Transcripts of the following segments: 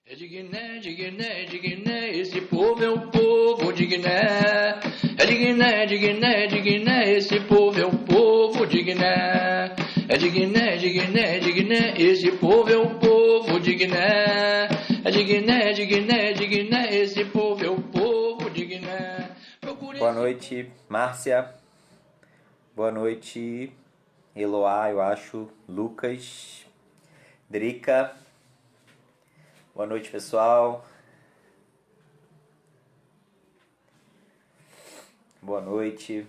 É de Guiné, de Guiné, de Guiné, esse povo é o povo de Guiné. É de Guiné, de Guiné, de Guiné, esse povo é o povo de Guiné. É de Guiné, de Guiné, de Guiné, esse povo é o povo de Guiné. É de Guiné, de Guiné, de Guiné, esse povo é o povo de Guiné. Boa noite, Márcia. Boa noite, Eloá, eu acho. Lucas. Drica. Boa noite, pessoal. Boa noite.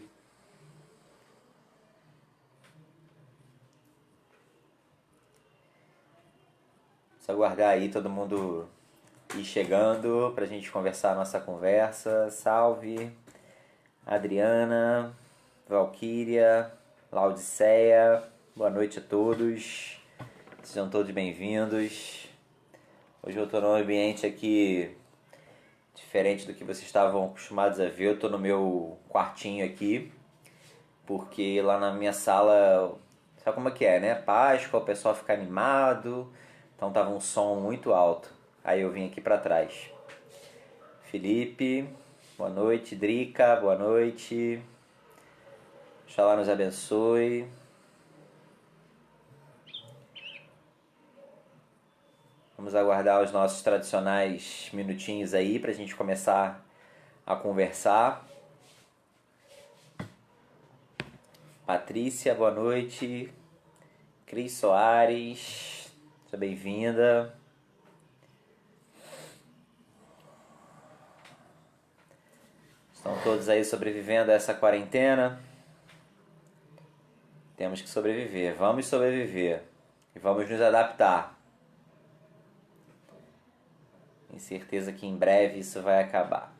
Só aguardar aí todo mundo ir chegando pra gente conversar a nossa conversa. Salve, Adriana, Valquíria, Laodiceia. Boa noite a todos. Sejam todos bem-vindos. Hoje eu estou num ambiente aqui diferente do que vocês estavam acostumados a ver. Eu estou no meu quartinho aqui, porque lá na minha sala, sabe como é que é, né? Páscoa, o pessoal fica animado, então tava um som muito alto. Aí eu vim aqui para trás. Felipe, boa noite. Drica, boa noite. Oxalá nos abençoe. Vamos aguardar os nossos tradicionais minutinhos aí para a gente começar a conversar. Patrícia, boa noite. Cris Soares, seja bem-vinda. Estão todos aí sobrevivendo a essa quarentena? Temos que sobreviver, vamos sobreviver e vamos nos adaptar. Tenho certeza que em breve isso vai acabar.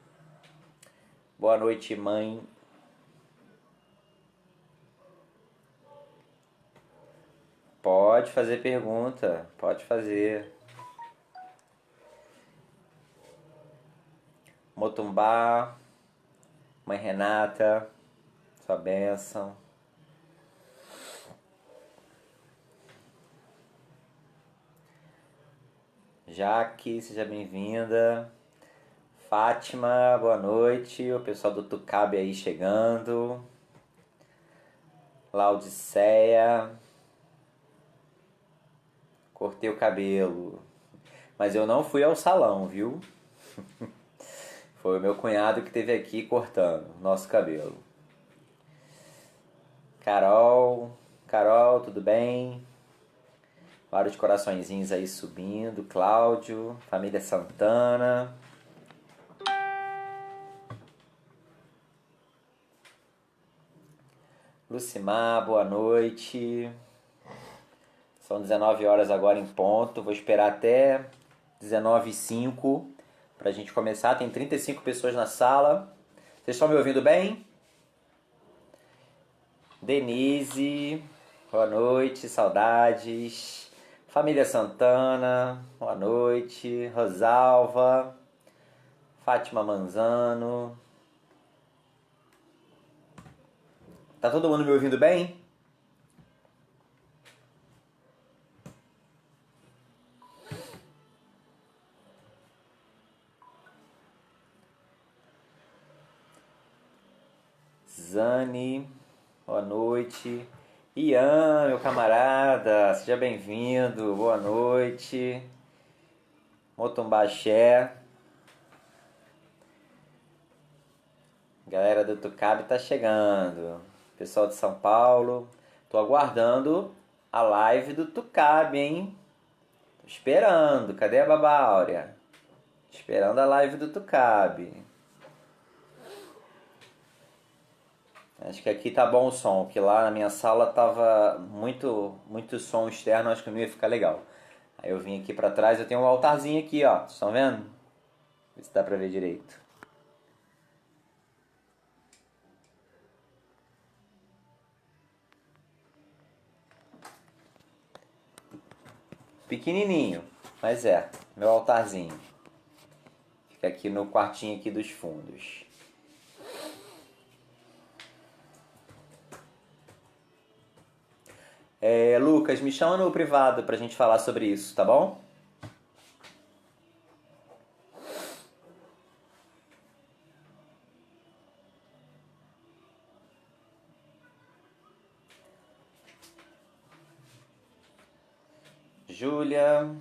Boa noite, mãe. Pode fazer pergunta, pode fazer. Motumbá, mãe Renata, sua bênção. Jaque, seja bem-vinda. Fátima, boa noite. O pessoal do Tucabe aí chegando. Laodiceia. Cortei o cabelo. Mas eu não fui ao salão, viu? Foi o meu cunhado que esteve aqui cortando nosso cabelo. Carol, tudo bem? Vários coraçõezinhos aí subindo. Cláudio, família Santana. Lucimar, boa noite. São 19 horas agora em ponto. Vou esperar até 19h05 para a gente começar. Tem 35 pessoas na sala. Vocês estão me ouvindo bem? Denise, boa noite, saudades. Família Santana, boa noite. Rosalva, Fátima Manzano. Tá todo mundo me ouvindo bem? Zane, boa noite. Ian, meu camarada, seja bem-vindo, boa noite. Motumbaxé. Galera do Tucabe tá chegando. Pessoal de São Paulo. Tô aguardando a live do Tucabe, hein? Tô esperando. Cadê a Baba Áurea? Esperando a live do Tucabe. Acho que aqui tá bom o som, porque lá na minha sala tava muito som externo, acho que não ia ficar legal. Aí eu vim aqui pra trás, eu tenho um altarzinho aqui, ó. Vocês estão vendo? Vê se dá pra ver direito. Pequenininho, mas é, meu altarzinho. Fica aqui no quartinho aqui dos fundos. Lucas, me chama no privado pra gente falar sobre isso, tá bom? Júlia.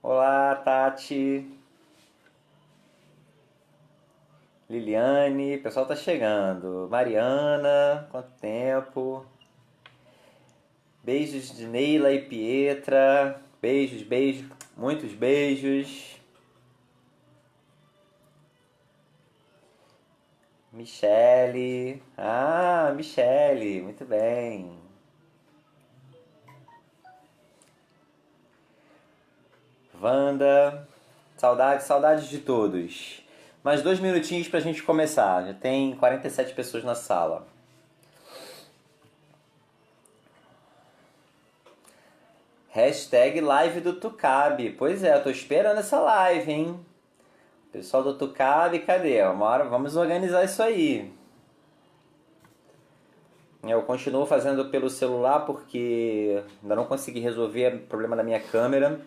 Olá, Tati. Liliane, o pessoal tá chegando. Mariana, quanto tempo? Beijos de Neila e Pietra. Beijos, beijos, muitos beijos. Michele. Ah, Michele, muito bem. Wanda. Saudades de todos. Mais 2 minutinhos pra gente começar. Já tem 47 pessoas na sala. Hashtag live do Tucabe. Pois é, eu tô esperando essa live, hein? Pessoal do Tucabe, cadê? Uma hora vamos organizar isso aí. Eu continuo fazendo pelo celular porque ainda não consegui resolver o problema da minha câmera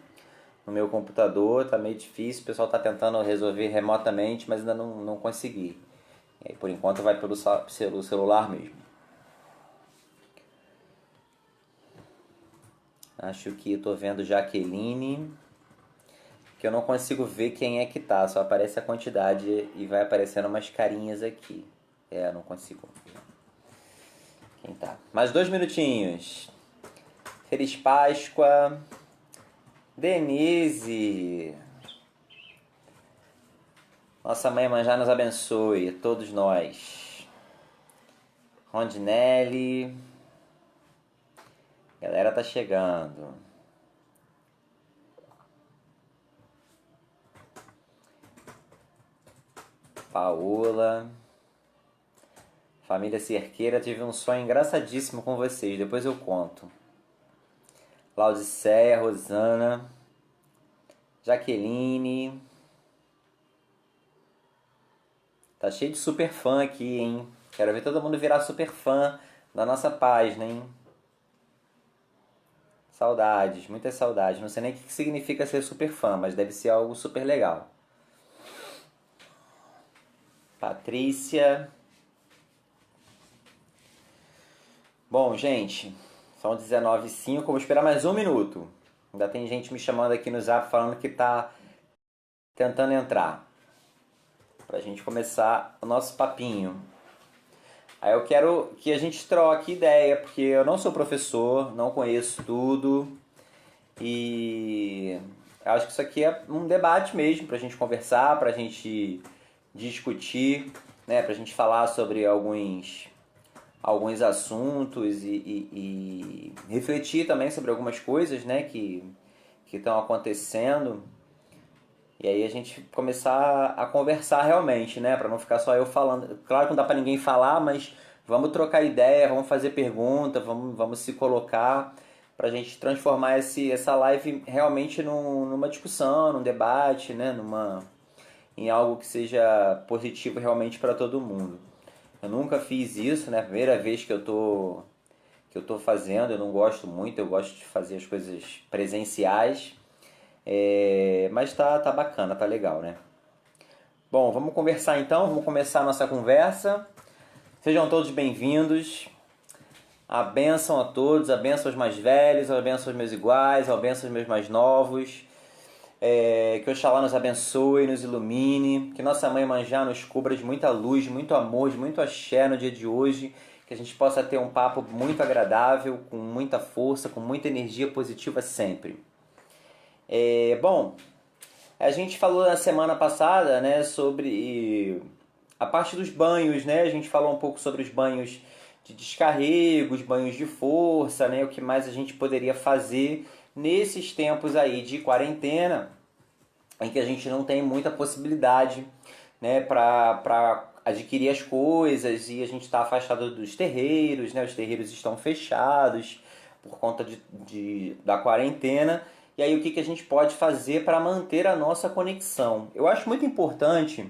no meu computador, tá meio difícil. O pessoal tá tentando resolver remotamente, mas ainda não consegui. E aí, por enquanto vai pelo celular mesmo. Acho que eu tô vendo Jaqueline, que eu não consigo ver quem é que tá, só aparece a quantidade e vai aparecendo umas carinhas aqui. É, não consigo ver quem tá. Mais 2 minutinhos. Feliz Páscoa. Denise. Nossa Mãe Manjá nos abençoe, todos nós. Rondinelli. Galera tá chegando. Paola. Família Cerqueira, tive um sonho engraçadíssimo com vocês, depois eu conto. Laudiceia, Rosana. Jaqueline. Tá cheio de super fã aqui, hein? Quero ver todo mundo virar super fã da nossa página, hein? Saudades, muitas saudades. Não sei nem o que significa ser super fã, mas deve ser algo super legal. Patrícia. Bom, gente, são 19h05, eu vou esperar mais 1 minuto. Ainda tem gente me chamando aqui no Zap falando que tá tentando entrar. Pra gente começar o nosso papinho. Aí eu quero que a gente troque ideia, porque eu não sou professor, não conheço tudo. E eu acho que isso aqui é um debate mesmo, pra gente conversar, pra gente discutir, né? Pra gente falar sobre alguns assuntos e refletir também sobre algumas coisas, né, que estão acontecendo. E aí a gente começar a conversar realmente, né, para não ficar só eu falando. Claro que não dá para ninguém falar, mas vamos trocar ideia, vamos fazer pergunta, vamos se colocar para a gente transformar essa live realmente numa discussão, num debate, né, em algo que seja positivo realmente para todo mundo. Eu nunca fiz isso, né? Primeira vez que eu tô fazendo, eu não gosto muito, eu gosto de fazer as coisas presenciais. Mas tá bacana, tá legal, né? Bom, vamos conversar então, vamos começar a nossa conversa. Sejam todos bem-vindos. A bênção a todos, a bênção aos mais velhos, a bênção aos meus iguais, a bênção aos meus mais novos. Que Oxalá nos abençoe, nos ilumine, que nossa Mãe Manjá nos cubra de muita luz, de muito amor, de muito axé no dia de hoje, que a gente possa ter um papo muito agradável, com muita força, com muita energia positiva sempre. Bom, a gente falou na semana passada, né, sobre a parte dos banhos, né? A gente falou um pouco sobre os banhos de descarrego, os banhos de força, né? O que mais a gente poderia fazer nesses tempos aí de quarentena, em que a gente não tem muita possibilidade, né, para adquirir as coisas e a gente está afastado dos terreiros, né? Os terreiros estão fechados por conta da quarentena. E aí o que a gente pode fazer para manter a nossa conexão? Eu acho muito importante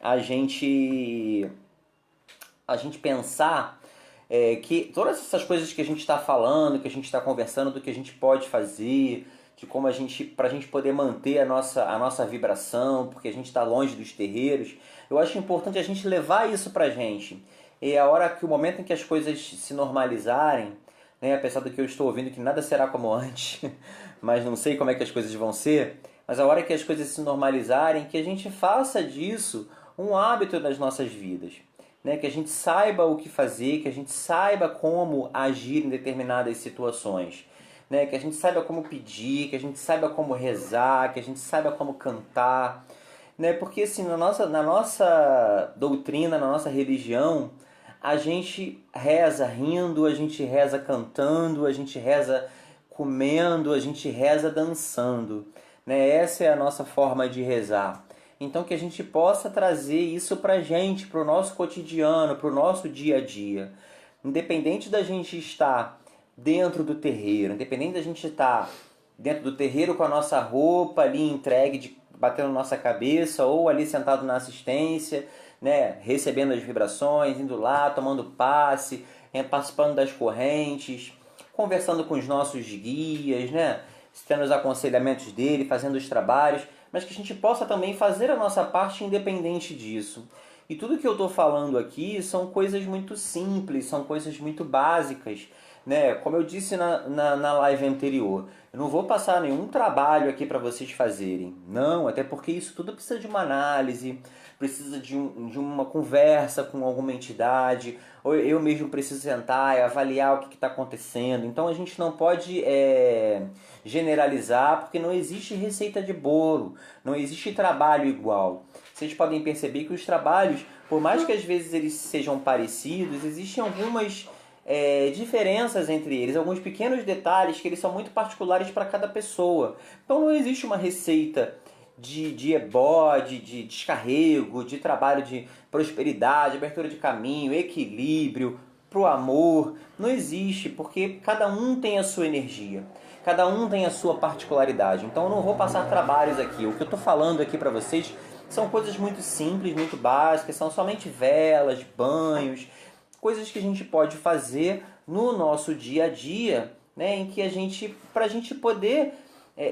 a gente pensar que todas essas coisas que a gente está falando, que a gente está conversando, do que a gente pode fazer, de como para a gente poder manter a nossa vibração, porque a gente está longe dos terreiros, eu acho importante a gente levar isso para a gente. E a hora que o momento em que as coisas se normalizarem, né? Apesar do que eu estou ouvindo que nada será como antes, mas não sei como é que as coisas vão ser, mas a hora que as coisas se normalizarem, que a gente faça disso um hábito nas nossas vidas, né? Que a gente saiba o que fazer, que a gente saiba como agir em determinadas situações, né? Que a gente saiba como pedir, que a gente saiba como rezar, que a gente saiba como cantar, né? Porque assim, na nossa doutrina, na nossa religião, a gente reza rindo, a gente reza cantando, a gente reza comendo, a gente reza dançando, né? Essa é a nossa forma de rezar. Então que a gente possa trazer isso pra gente, pro nosso cotidiano, pro nosso dia a dia. Independente da gente estar dentro do terreiro, independente da gente estar dentro do terreiro com a nossa roupa ali entregue, batendo na nossa cabeça, ou ali sentado na assistência, né, recebendo as vibrações, indo lá, tomando passe, participando das correntes, conversando com os nossos guias, né, tendo os aconselhamentos dele, fazendo os trabalhos, mas que a gente possa também fazer a nossa parte independente disso. E tudo que eu estou falando aqui são coisas muito simples, são coisas muito básicas, né? Como eu disse na live anterior, eu não vou passar nenhum trabalho aqui para vocês fazerem. Não, até porque isso tudo precisa de uma análise, precisa de uma conversa com alguma entidade, ou eu mesmo preciso sentar e avaliar o que está acontecendo. Então a gente não pode generalizar, porque não existe receita de bolo, não existe trabalho igual. Vocês podem perceber que os trabalhos, por mais que às vezes eles sejam parecidos, existem algumas diferenças entre eles, alguns pequenos detalhes que eles são muito particulares para cada pessoa. Então não existe uma receita de ebó, de descarrego, de trabalho de prosperidade, abertura de caminho, equilíbrio, pro amor. Não existe, porque cada um tem a sua energia. Cada um tem a sua particularidade. Então eu não vou passar trabalhos aqui. O que eu estou falando aqui para vocês são coisas muito simples, muito básicas, são somente velas, banhos, coisas que a gente pode fazer no nosso dia a dia, né, em que para a gente poder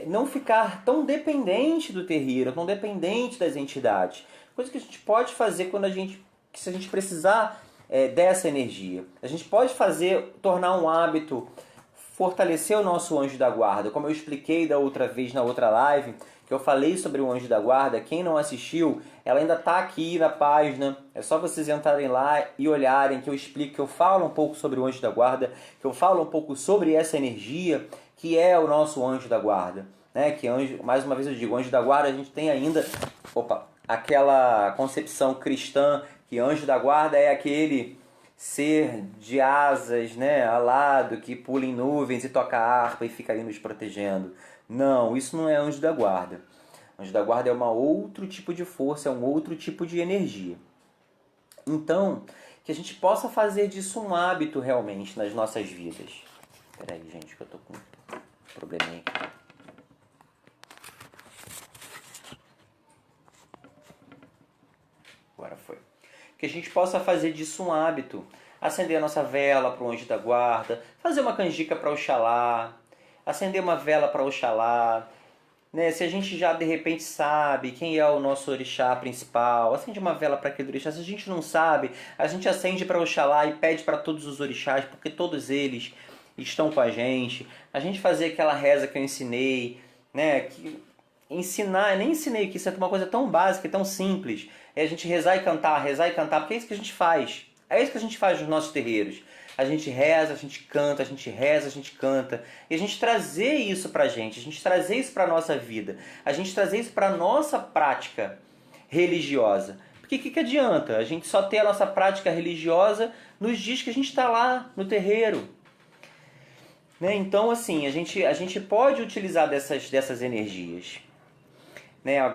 não ficar tão dependente do terreiro, tão dependente das entidades. Coisas que a gente pode fazer se a gente precisar dessa energia. A gente pode tornar um hábito, fortalecer o nosso anjo da guarda. Como eu expliquei da outra vez na outra live, que eu falei sobre o anjo da guarda, quem não assistiu, ela ainda está aqui na página, é só vocês entrarem lá e olharem, que eu explico, que eu falo um pouco sobre o anjo da guarda, que eu falo um pouco sobre essa energia que é o nosso anjo da guarda, né? Que anjo, mais uma vez eu digo, anjo da guarda, a gente tem ainda, aquela concepção cristã que anjo da guarda é aquele ser de asas, né, alado, que pula em nuvens e toca harpa e fica ali nos protegendo. Não, isso não é anjo da guarda. Anjo da guarda é um outro tipo de força, é um outro tipo de energia. Então, que a gente possa fazer disso um hábito realmente nas nossas vidas. Espera aí, gente, que eu tô com um probleminha aqui. Agora foi. Que a gente possa fazer disso um hábito. Acender a nossa vela para o anjo da guarda, fazer uma canjica para Oxalá, acender uma vela para Oxalá, né? Se a gente já de repente sabe quem é o nosso orixá principal, acende uma vela para aquele orixá. Se a gente não sabe, a gente acende para Oxalá e pede para todos os orixás, porque todos eles estão com a gente. A gente fazer aquela reza que eu ensinei, né? Ensinar, eu nem ensinei que isso é uma coisa tão básica e tão simples. É a gente rezar e cantar, porque é isso que a gente faz. É isso que a gente faz nos nossos terreiros. A gente reza, a gente canta, a gente reza, a gente canta. E a gente trazer isso pra gente, a gente trazer isso pra nossa vida, a gente trazer isso pra nossa prática religiosa. Porque o que adianta a gente só ter a nossa prática religiosa nos dias que a gente está lá no terreiro? Né? Então, assim, a gente pode utilizar dessas energias. Né?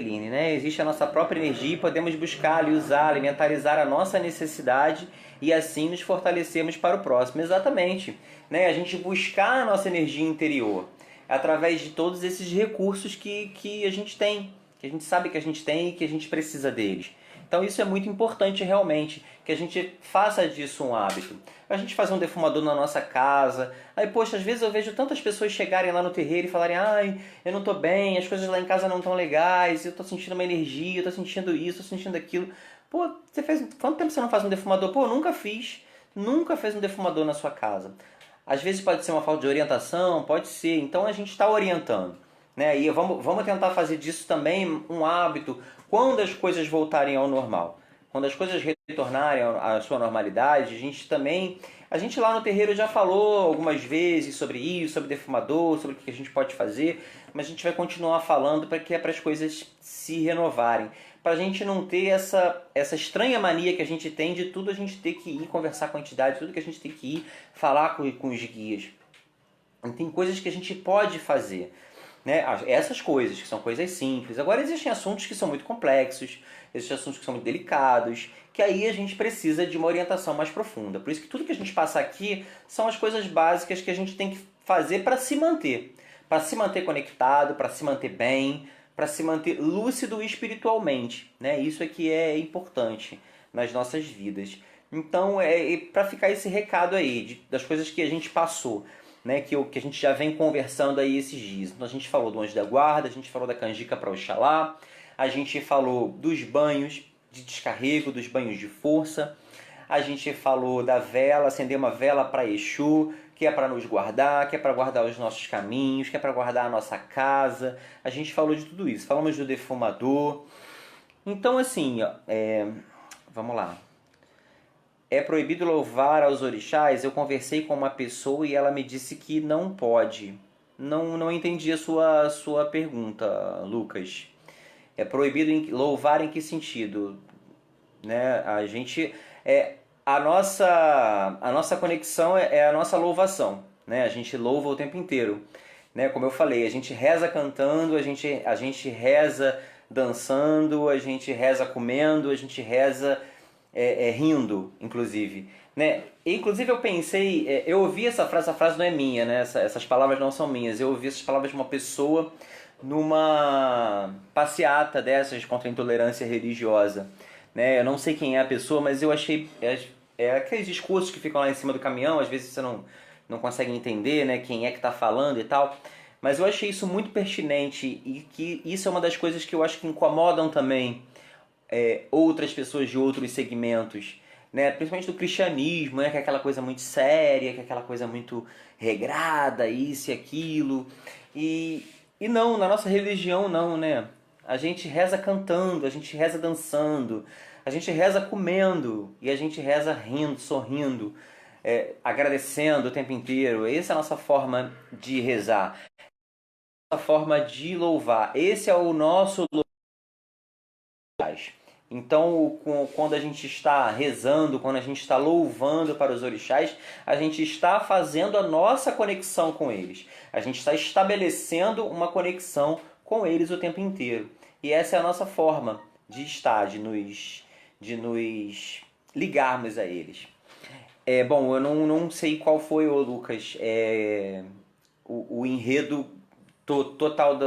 Né? Existe a nossa própria energia e podemos buscar, usar, alimentarizar a nossa necessidade e assim nos fortalecermos para o próximo. Exatamente. Né? A gente buscar a nossa energia interior através de todos esses recursos que a gente tem, que a gente sabe que a gente tem e que a gente precisa deles. Então isso é muito importante realmente, que a gente faça disso um hábito. A gente faz um defumador na nossa casa. Aí, poxa, às vezes eu vejo tantas pessoas chegarem lá no terreiro e falarem: ai, eu não estou bem, as coisas lá em casa não estão legais, eu estou sentindo uma energia, eu estou sentindo isso, estou sentindo aquilo. Pô, quanto tempo você não faz um defumador? Pô, eu nunca fiz. nunca fez um defumador na sua casa. Às vezes pode ser uma falta de orientação, pode ser, então a gente está orientando. Né? E vamos tentar fazer disso também um hábito quando as coisas voltarem ao normal. Quando as coisas retornarem à sua normalidade, a gente lá no terreiro já falou algumas vezes sobre isso, sobre defumador, sobre o que a gente pode fazer, mas a gente vai continuar falando para que as coisas se renovarem. Para a gente não ter essa estranha mania que a gente tem de tudo a gente ter que ir conversar com a entidade, tudo que a gente tem que ir falar com os guias. Tem coisas que a gente pode fazer. Né? Essas coisas, que são coisas simples. Agora existem assuntos que são muito complexos, existem assuntos que são muito delicados, que aí a gente precisa de uma orientação mais profunda. Por isso que tudo que a gente passa aqui são as coisas básicas que a gente tem que fazer para se manter. Para se manter conectado, para se manter bem, para se manter lúcido espiritualmente. Né? Isso é que é importante nas nossas vidas. Então, para ficar esse recado aí, das coisas que a gente passou, né, que a gente já vem conversando aí esses dias. Então a gente falou do anjo da guarda, a gente falou da canjica para Oxalá, a gente falou dos banhos de descarrego, dos banhos de força, a gente falou da vela, acender uma vela para Exu, que é para nos guardar, que é para guardar os nossos caminhos, que é para guardar a nossa casa. A gente falou de tudo isso, falamos do defumador. Então assim, vamos lá. É proibido louvar aos orixás? Eu conversei com uma pessoa e ela me disse que não pode. Não entendi a sua pergunta, Lucas. É proibido louvar em que sentido? Né? A nossa conexão é a nossa louvação. Né? A gente louva o tempo inteiro. Né? Como eu falei, a gente reza cantando, a gente reza dançando, a gente reza comendo, a gente reza rindo, inclusive. Né? Inclusive eu pensei, eu ouvi essa frase não é minha, né? Essas palavras não são minhas, eu ouvi essas palavras de uma pessoa numa passeata dessas contra a intolerância religiosa. Né? Eu não sei quem é a pessoa, mas eu achei... aqueles discursos que ficam lá em cima do caminhão, às vezes você não consegue entender, né, quem é que está falando e tal. Mas eu achei isso muito pertinente e que isso é uma das coisas que eu acho que incomodam também outras pessoas de outros segmentos, né? Principalmente do cristianismo, né? Que é aquela coisa muito séria, que é aquela coisa muito regrada, isso e aquilo. E não, na nossa religião não, né? A gente reza cantando, a gente reza dançando, a gente reza comendo e a gente reza rindo, sorrindo, agradecendo o tempo inteiro. Essa é a nossa forma de rezar, a nossa forma de louvar. Esse é o nosso louvor. Então, quando a gente está rezando, quando a gente está louvando para os orixás, a gente está fazendo a nossa conexão com eles. A gente está estabelecendo uma conexão com eles o tempo inteiro. E essa é a nossa forma de estar, de nos ligarmos a eles. Bom, eu não sei qual foi, Lucas, o enredo total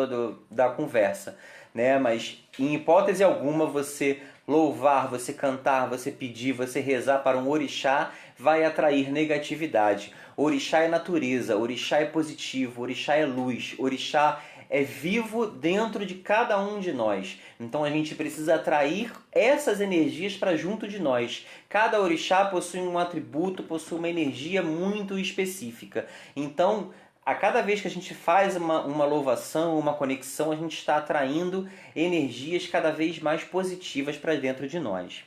da conversa, né? Mas em hipótese alguma você louvar, você cantar, você pedir, você rezar para um orixá vai atrair negatividade. Orixá é natureza, orixá é positivo, orixá é luz, orixá é vivo dentro de cada um de nós. Então a gente precisa atrair essas energias para junto de nós. Cada orixá possui um atributo, possui uma energia muito específica. Então, a cada vez que a gente faz uma louvação, uma conexão, a gente está atraindo energias cada vez mais positivas para dentro de nós.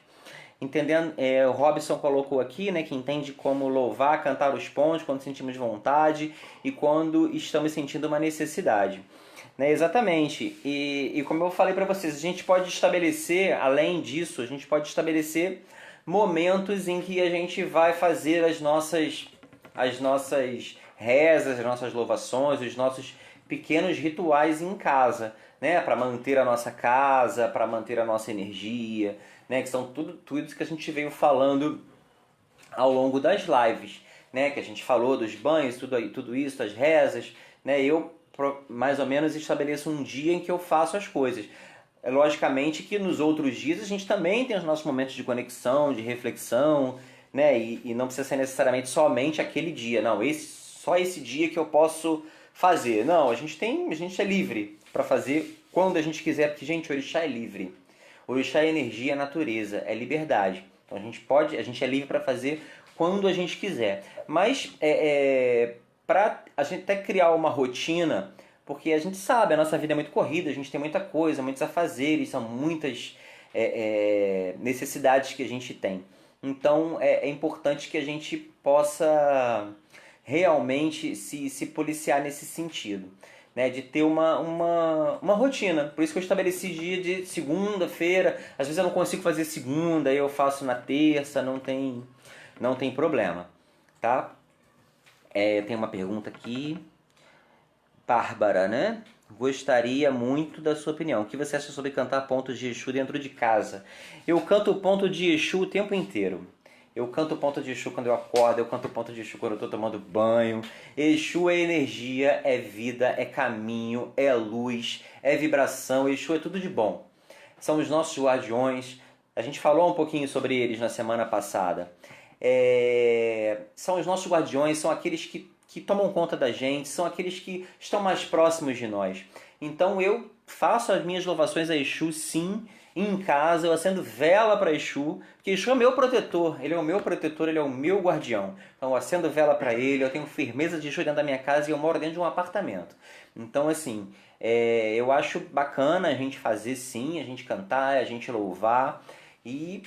Entendendo? O Robson colocou aqui, né, que entende como louvar, cantar os pontos quando sentimos vontade e quando estamos sentindo uma necessidade. Né, exatamente. E como eu falei para vocês, a gente pode estabelecer, além disso, a gente pode estabelecer momentos em que a gente vai fazer as nossas rezas, as nossas louvações, os nossos pequenos rituais em casa, né, para manter a nossa casa, para manter a nossa energia, né, que são tudo que a gente veio falando ao longo das lives, né, que a gente falou dos banhos, tudo isso, das rezas, né, eu mais ou menos estabeleço um dia em que eu faço as coisas. Logicamente que nos outros dias a gente também tem os nossos momentos de conexão, de reflexão, né, e não precisa ser necessariamente somente aquele dia, não, só esse dia que eu posso fazer. Não, a gente é livre para fazer quando a gente quiser, porque, gente, o orixá é livre. O orixá é energia, é natureza, é liberdade. Então a gente é livre para fazer quando a gente quiser. Mas para a gente até criar uma rotina, porque a gente sabe, a nossa vida é muito corrida, a gente tem muita coisa, muitos afazeres, são muitas necessidades que a gente tem. Então é importante que a gente possa realmente se policiar nesse sentido, né, de ter uma rotina. Por isso que eu estabeleci dia de segunda-feira. Às vezes eu não consigo fazer segunda, aí eu faço na terça, não tem problema, tá? Tem uma pergunta aqui. Bárbara, né? Gostaria muito da sua opinião. O que você acha sobre cantar pontos de Exu dentro de casa? Eu canto ponto de Exu o tempo inteiro. Eu canto ponto de Exu quando eu acordo, eu canto ponto de Exu quando eu estou tomando banho. Exu é energia, é vida, é caminho, é luz, é vibração. Exu é tudo de bom. São os nossos guardiões. A gente falou um pouquinho sobre eles na semana passada. São os nossos guardiões, são aqueles que tomam conta da gente, são aqueles que estão mais próximos de nós. Então eu faço as minhas louvações a Exu, sim, em casa, eu acendo vela para Exu, porque Exu é meu protetor, ele é o meu protetor, ele é o meu guardião. Então eu acendo vela para ele, eu tenho firmeza de Exu dentro da minha casa e eu moro dentro de um apartamento. Então assim, eu acho bacana a gente fazer sim, a gente cantar, a gente louvar, e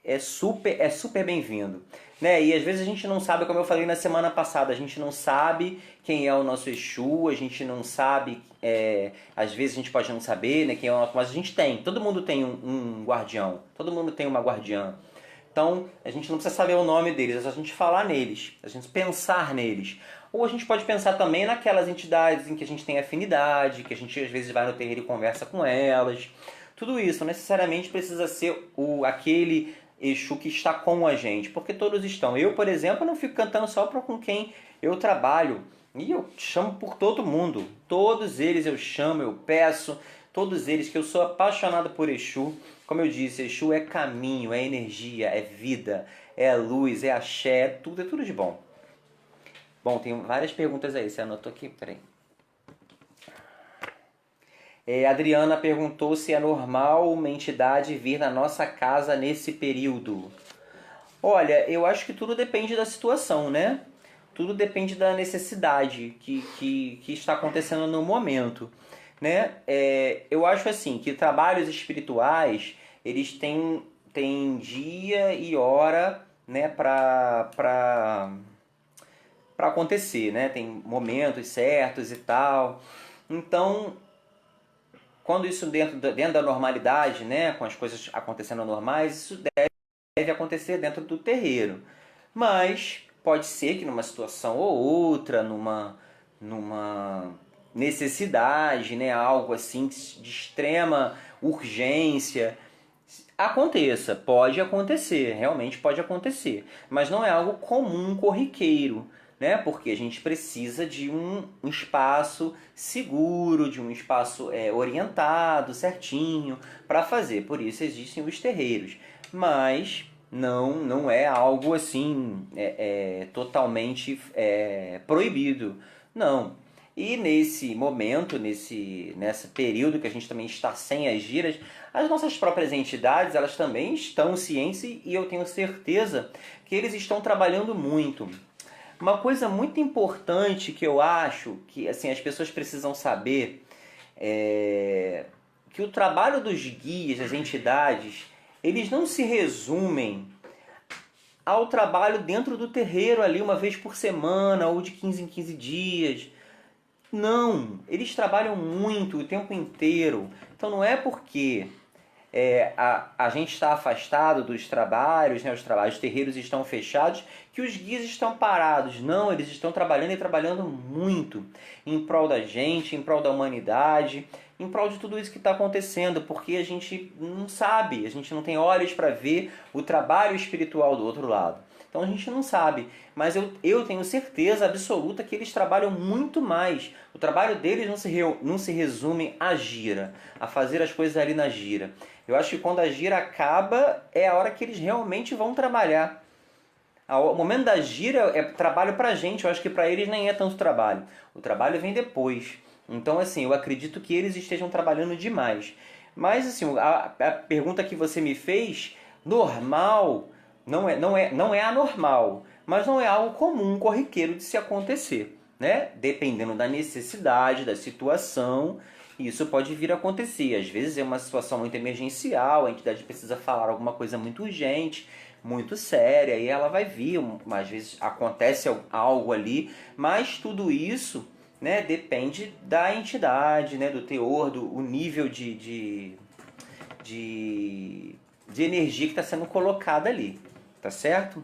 é super bem-vindo, né? E às vezes a gente não sabe, como eu falei na semana passada, a gente não sabe quem é o nosso Exu, a gente não sabe, às vezes a gente pode não saber, né, quem é o nosso, mas a gente tem, todo mundo tem um guardião, todo mundo tem uma guardiã. Então a gente não precisa saber o nome deles, é só a gente falar neles, a gente pensar neles. Ou a gente pode pensar também naquelas entidades em que a gente tem afinidade, que a gente às vezes vai no terreiro e conversa com elas. Tudo isso não necessariamente precisa ser aquele Exu que está com a gente, porque todos estão. Eu, por exemplo, não fico cantando só com quem eu trabalho, e eu chamo por todo mundo. Todos eles eu chamo, eu peço, todos eles, que eu sou apaixonado por Exu. Como eu disse, Exu é caminho, é energia, é vida, é luz, é axé, é tudo de bom. Bom, tem várias perguntas aí, você anotou aqui? Peraí. A Adriana perguntou se é normal uma entidade vir na nossa casa nesse período. Olha, eu acho que tudo depende da situação, né? Tudo depende da necessidade que está acontecendo no momento, né? Eu acho assim, que trabalhos espirituais, eles têm dia e hora, né, para acontecer, né? Tem momentos certos e tal. Então, quando isso dentro da normalidade, né, com as coisas acontecendo normais, isso deve acontecer dentro do terreiro. Mas pode ser que numa situação ou outra, numa necessidade, né, algo assim de extrema urgência, aconteça, pode acontecer, realmente pode acontecer, mas não é algo comum, corriqueiro, né? Porque a gente precisa de um espaço seguro, de um espaço orientado, certinho, para fazer. Por isso existem os terreiros, mas não é algo assim totalmente proibido, não. E nesse momento, nesse período que a gente também está sem as giras, as nossas próprias entidades, elas também estão cientes, e eu tenho certeza que eles estão trabalhando muito. Uma coisa muito importante que eu acho que assim, as pessoas precisam saber é que o trabalho dos guias, das entidades, eles não se resumem ao trabalho dentro do terreiro ali uma vez por semana ou de 15 em 15 dias. Não, eles trabalham muito o tempo inteiro. Então não é porque a gente está afastado dos trabalhos, né, os terreiros estão fechados, que os guias estão parados. Não, eles estão trabalhando e trabalhando muito em prol da gente, em prol da humanidade, em prol de tudo isso que está acontecendo, porque a gente não sabe, a gente não tem olhos para ver o trabalho espiritual do outro lado. Então a gente não sabe, mas eu tenho certeza absoluta que eles trabalham muito mais. O trabalho deles não se resume à gira, a fazer as coisas ali na gira. Eu acho que quando a gira acaba, é a hora que eles realmente vão trabalhar. O momento da gira é trabalho pra gente, eu acho que pra eles nem é tanto trabalho. O trabalho vem depois. Então, assim, eu acredito que eles estejam trabalhando demais. Mas, assim, a pergunta que você me fez, normal, não é anormal, mas não é algo comum, corriqueiro de se acontecer, né? Dependendo da necessidade, da situação, isso pode vir a acontecer. Às vezes é uma situação muito emergencial, a entidade precisa falar alguma coisa muito urgente, muito séria, e ela vai vir, às vezes acontece algo ali, mas tudo isso, né, depende da entidade, né, do teor, o nível de energia que está sendo colocada ali, tá certo?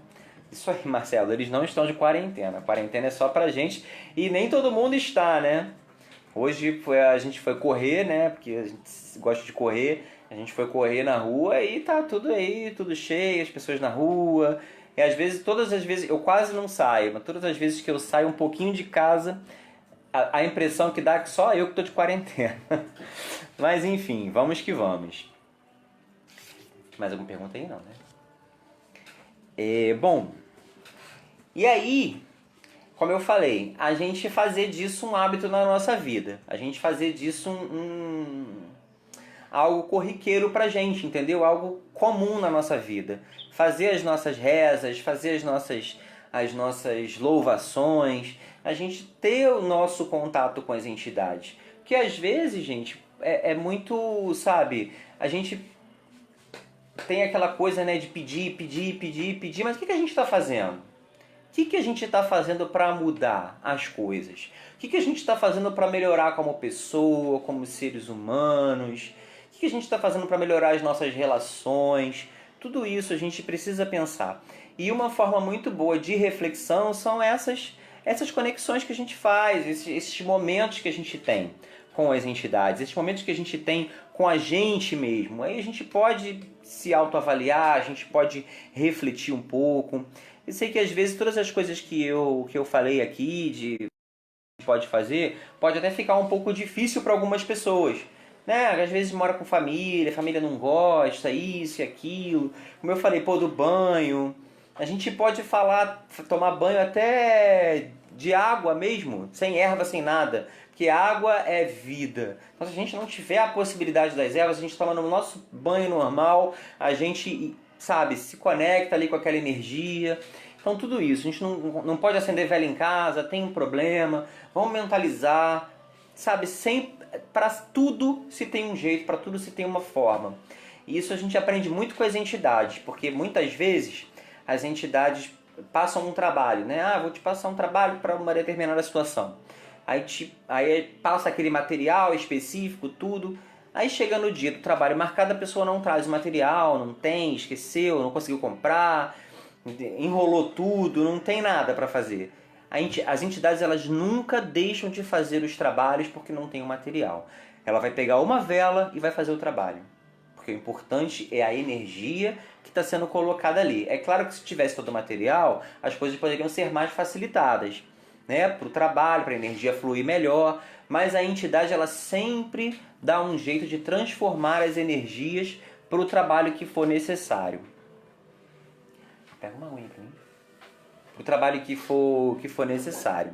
Isso aí, Marcelo, eles não estão de quarentena. A quarentena é só pra gente e nem todo mundo está, né? Hoje a gente foi correr, né? Porque a gente gosta de correr. A gente foi correr na rua e tá tudo aí, tudo cheio, as pessoas na rua. E às vezes, todas as vezes, eu quase não saio, mas todas as vezes que eu saio um pouquinho de casa, a impressão que dá é que só eu que tô de quarentena. Mas enfim, vamos que vamos. Mais alguma pergunta aí? Não, né? Bom, e aí, como eu falei, a gente fazer disso um hábito na nossa vida. A gente fazer disso algo corriqueiro pra gente, entendeu? Algo comum na nossa vida. Fazer as nossas rezas, fazer as nossas louvações, a gente ter o nosso contato com as entidades. Porque às vezes, gente, é muito, sabe, a gente tem aquela coisa, né, de pedir, mas o que a gente está fazendo? O que a gente está fazendo para mudar as coisas? O que a gente está fazendo para melhorar como pessoa, como seres humanos? O que a gente está fazendo para melhorar as nossas relações? Tudo isso a gente precisa pensar. E uma forma muito boa de reflexão são essas conexões que a gente faz, esses momentos que a gente tem com as entidades, esses momentos que a gente tem com a gente mesmo. Aí a gente pode se autoavaliar, a gente pode refletir um pouco. Eu sei que às vezes todas as coisas que eu falei aqui pode fazer, pode até ficar um pouco difícil para algumas pessoas, né? Às vezes mora com família, a família não gosta, isso e aquilo. Como eu falei, do banho. A gente pode tomar banho até de água mesmo, sem erva, sem nada. Porque água é vida. Então se a gente não tiver a possibilidade das ervas, a gente toma no nosso banho normal, a gente, sabe, se conecta ali com aquela energia. Então tudo isso, a gente não pode acender vela em casa, tem um problema, vamos mentalizar, sabe, para tudo se tem um jeito, para tudo se tem uma forma. E isso a gente aprende muito com as entidades, porque muitas vezes as entidades passam um trabalho, né? Vou te passar um trabalho para uma determinada situação. Aí passa aquele material específico, tudo. Aí chega no dia do trabalho marcado, a pessoa não traz o material, não tem, esqueceu, não conseguiu comprar, enrolou tudo, não tem nada para fazer. As entidades elas nunca deixam de fazer os trabalhos porque não tem o material. Ela vai pegar uma vela e vai fazer o trabalho. Porque o importante é a energia que está sendo colocada ali. É claro que se tivesse todo o material, as coisas poderiam ser mais facilitadas, né? Para o trabalho, para a energia fluir melhor. Mas a entidade ela sempre dá um jeito de transformar as energias para o trabalho que for necessário. Pega uma unha para mim. Para o trabalho que for necessário.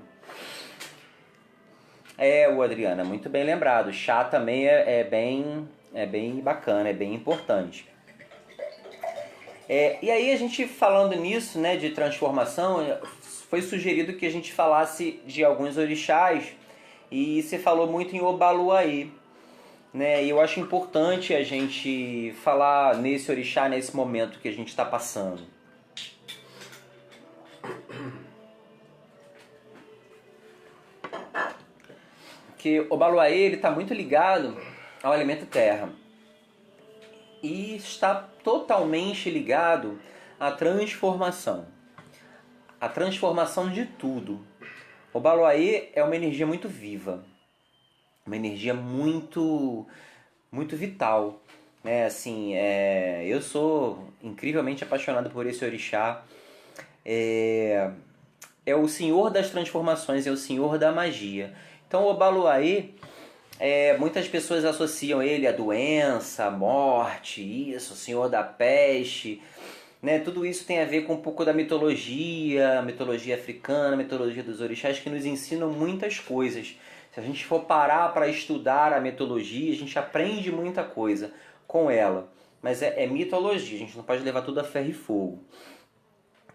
O Adriana, muito bem lembrado. Chá também é bem bacana, é bem importante. E aí a gente falando nisso, né, de transformação, foi sugerido que a gente falasse de alguns orixás e se falou muito em Obaluaê, né? E eu acho importante a gente falar nesse orixá nesse momento que a gente está passando. Porque Obaluaê ele está muito ligado ao elemento terra e está totalmente ligado à transformação de tudo. Obaluaê é uma energia muito viva, uma energia muito muito vital, né? Assim, eu sou incrivelmente apaixonado por esse orixá. É o senhor das transformações, é o senhor da magia. Então o Obaluaê, muitas pessoas associam ele à doença, à morte, isso, o senhor da peste, né? Tudo isso tem a ver com um pouco da mitologia africana, a mitologia dos orixás, que nos ensinam muitas coisas. Se a gente for parar para estudar a mitologia, a gente aprende muita coisa com ela. Mas é mitologia, a gente não pode levar tudo a ferro e fogo.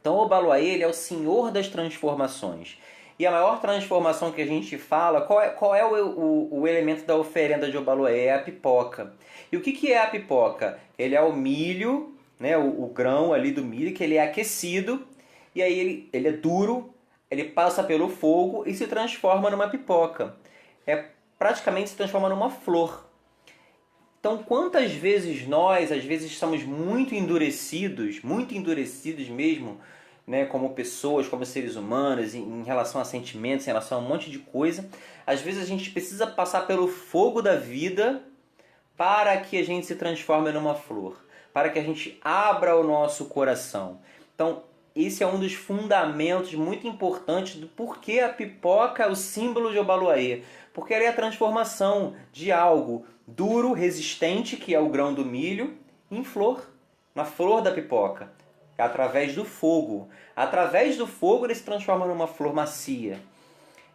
Então, o Obaloaiê, ele é o senhor das transformações. E a maior transformação que a gente fala, qual é o elemento da oferenda de Obaloaiê? É a pipoca. E o que é a pipoca? Ele é o milho, né, o grão ali do milho, que ele é aquecido, e aí ele é duro, ele passa pelo fogo e se transforma numa pipoca. Praticamente se transforma numa flor. Então, quantas vezes nós, às vezes, estamos muito endurecidos mesmo, né, como pessoas, como seres humanos, em relação a sentimentos, em relação a um monte de coisa. Às vezes a gente precisa passar pelo fogo da vida para que a gente se transforme numa flor, para que a gente abra o nosso coração. Então, esse é um dos fundamentos muito importantes do porquê a pipoca é o símbolo de Obaloaiê. Porque ela é a transformação de algo duro, resistente, que é o grão do milho, em flor, na flor da pipoca. Através do fogo. Através do fogo ele se transforma numa flor macia.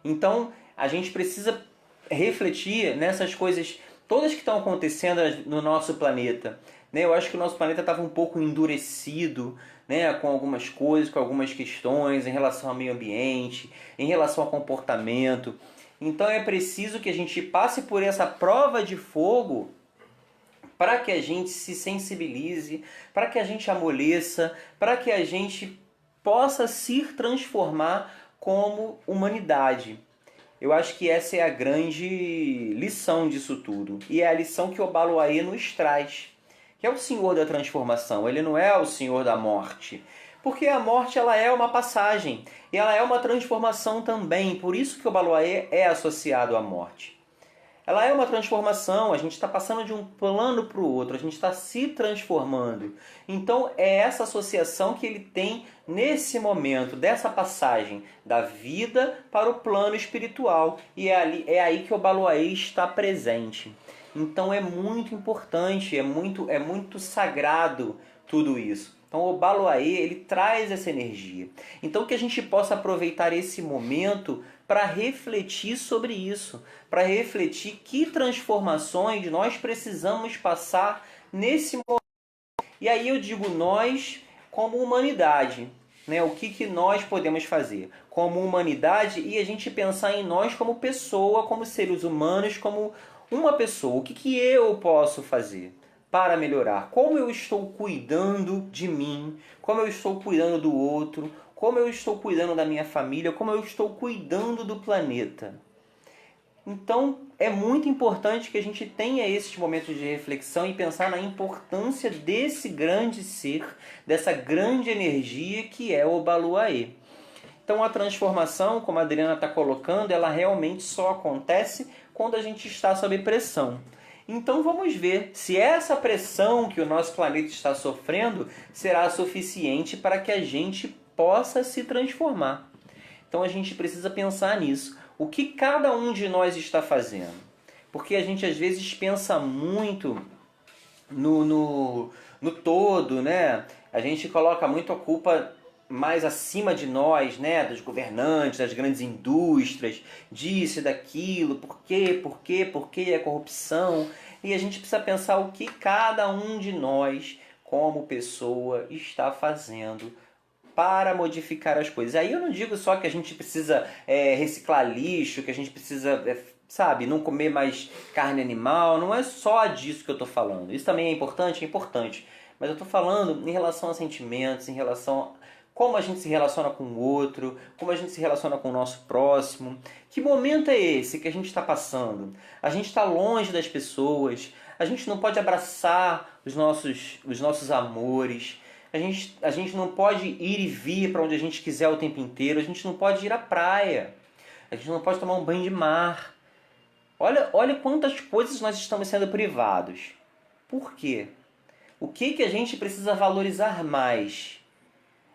Então a gente precisa refletir nessas coisas todas que estão acontecendo no nosso planeta. Eu acho que o nosso planeta estava um pouco endurecido, né, com algumas coisas, com algumas questões em relação ao meio ambiente, em relação ao comportamento. Então é preciso que a gente passe por essa prova de fogo para que a gente se sensibilize, para que a gente amoleça, para que a gente possa se transformar como humanidade. Eu acho que essa é a grande lição disso tudo. E é a lição que Obaloaiê nos traz, que é o Senhor da transformação. Ele não é o Senhor da morte. Porque a morte ela é uma passagem, e ela é uma transformação também. Por isso que o Obaloaiê é associado à morte. Ela é uma transformação, a gente está passando de um plano para o outro, a gente está se transformando. Então é essa associação que ele tem nesse momento, dessa passagem da vida para o plano espiritual. E é aí que o Obaloaiê está presente. Então é muito importante, é muito sagrado tudo isso. Então o Obaloaiê, ele traz essa energia. Então que a gente possa aproveitar esse momento para refletir sobre isso, para refletir que transformações nós precisamos passar nesse momento. E aí eu digo nós como humanidade, né? O que nós podemos fazer como humanidade e a gente pensar em nós como pessoa, como seres humanos, como uma pessoa. O que eu posso fazer para melhorar? Como eu estou cuidando de mim? Como eu estou cuidando do outro? Como eu estou cuidando da minha família? Como eu estou cuidando do planeta? Então, é muito importante que a gente tenha esses momentos de reflexão e pensar na importância desse grande ser, dessa grande energia que é o Obaloaiê. Então, a transformação, como a Adriana está colocando, ela realmente só acontece quando a gente está sob pressão. Então vamos ver se essa pressão que o nosso planeta está sofrendo será suficiente para que a gente possa se transformar. Então a gente precisa pensar nisso. O que cada um de nós está fazendo? Porque a gente às vezes pensa muito no todo, né? A gente coloca muito a culpa mais acima de nós, né, dos governantes, das grandes indústrias, disso e daquilo, por quê, a corrupção. E a gente precisa pensar o que cada um de nós, como pessoa, está fazendo para modificar as coisas. Aí eu não digo só que a gente precisa reciclar lixo, que a gente precisa, não comer mais carne animal, não é só disso que eu estou falando. Isso também é importante? É importante. Mas eu estou falando em relação a sentimentos, em relação a como a gente se relaciona com o outro, como a gente se relaciona com o nosso próximo. Que momento é esse que a gente está passando? A gente está longe das pessoas, a gente não pode abraçar os nossos amores, a gente não pode ir e vir para onde a gente quiser o tempo inteiro, a gente não pode ir à praia, a gente não pode tomar um banho de mar. Olha quantas coisas nós estamos sendo privados. Por quê? O que a gente precisa valorizar mais?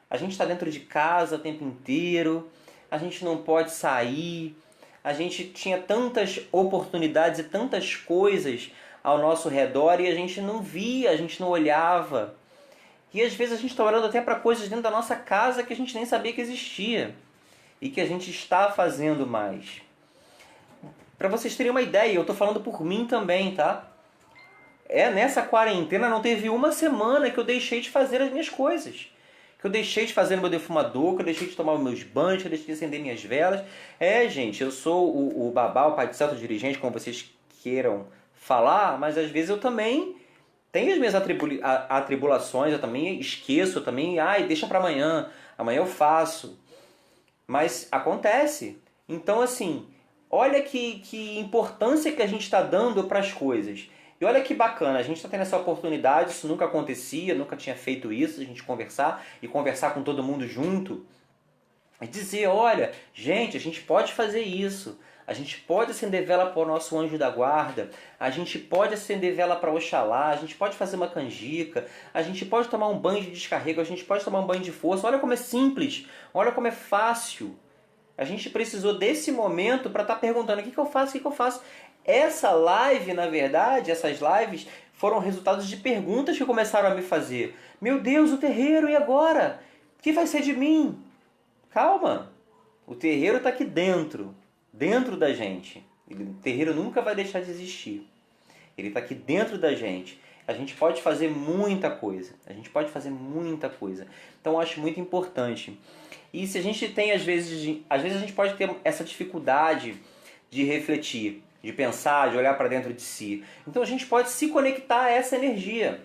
A gente está dentro de casa o tempo inteiro, a gente não pode sair, a gente tinha tantas oportunidades e tantas coisas ao nosso redor e a gente não via, a gente não olhava. E às vezes a gente está olhando até para coisas dentro da nossa casa que a gente nem sabia que existia e que a gente está fazendo mais. Para vocês terem uma ideia, eu estou falando por mim também, tá? Nessa quarentena não teve uma semana que eu deixei de fazer as minhas coisas. que eu deixei de fazer no meu defumador, que eu deixei de tomar os meus banhos, que eu deixei de acender minhas velas. Gente, eu sou o babá, o pai de santo dirigente, como vocês queiram falar, mas às vezes eu também tenho as minhas atribulações, eu também esqueço, eu também, deixa para amanhã, amanhã eu faço. Mas acontece. Então, assim, olha que importância que a gente está dando para as coisas. E olha que bacana, a gente está tendo essa oportunidade, isso nunca acontecia, nunca tinha feito isso, a gente conversar e conversar com todo mundo junto. E dizer, olha, gente, a gente pode fazer isso. A gente pode acender vela para o nosso anjo da guarda, a gente pode acender vela para Oxalá, a gente pode fazer uma canjica, a gente pode tomar um banho de descarrego, a gente pode tomar um banho de força. Olha como é simples, olha como é fácil. A gente precisou desse momento para estar perguntando o que eu faço, o que eu faço. Essa live, na verdade, essas lives foram resultados de perguntas que começaram a me fazer. Meu Deus, o terreiro, e agora? O que vai ser de mim? Calma, o terreiro está aqui dentro da gente. O terreiro nunca vai deixar de existir. Ele está aqui dentro da gente. A gente pode fazer muita coisa. Então eu acho muito importante. E se a gente tem, às vezes a gente pode ter essa dificuldade de refletir, de pensar, de olhar para dentro de si. Então a gente pode se conectar a essa energia.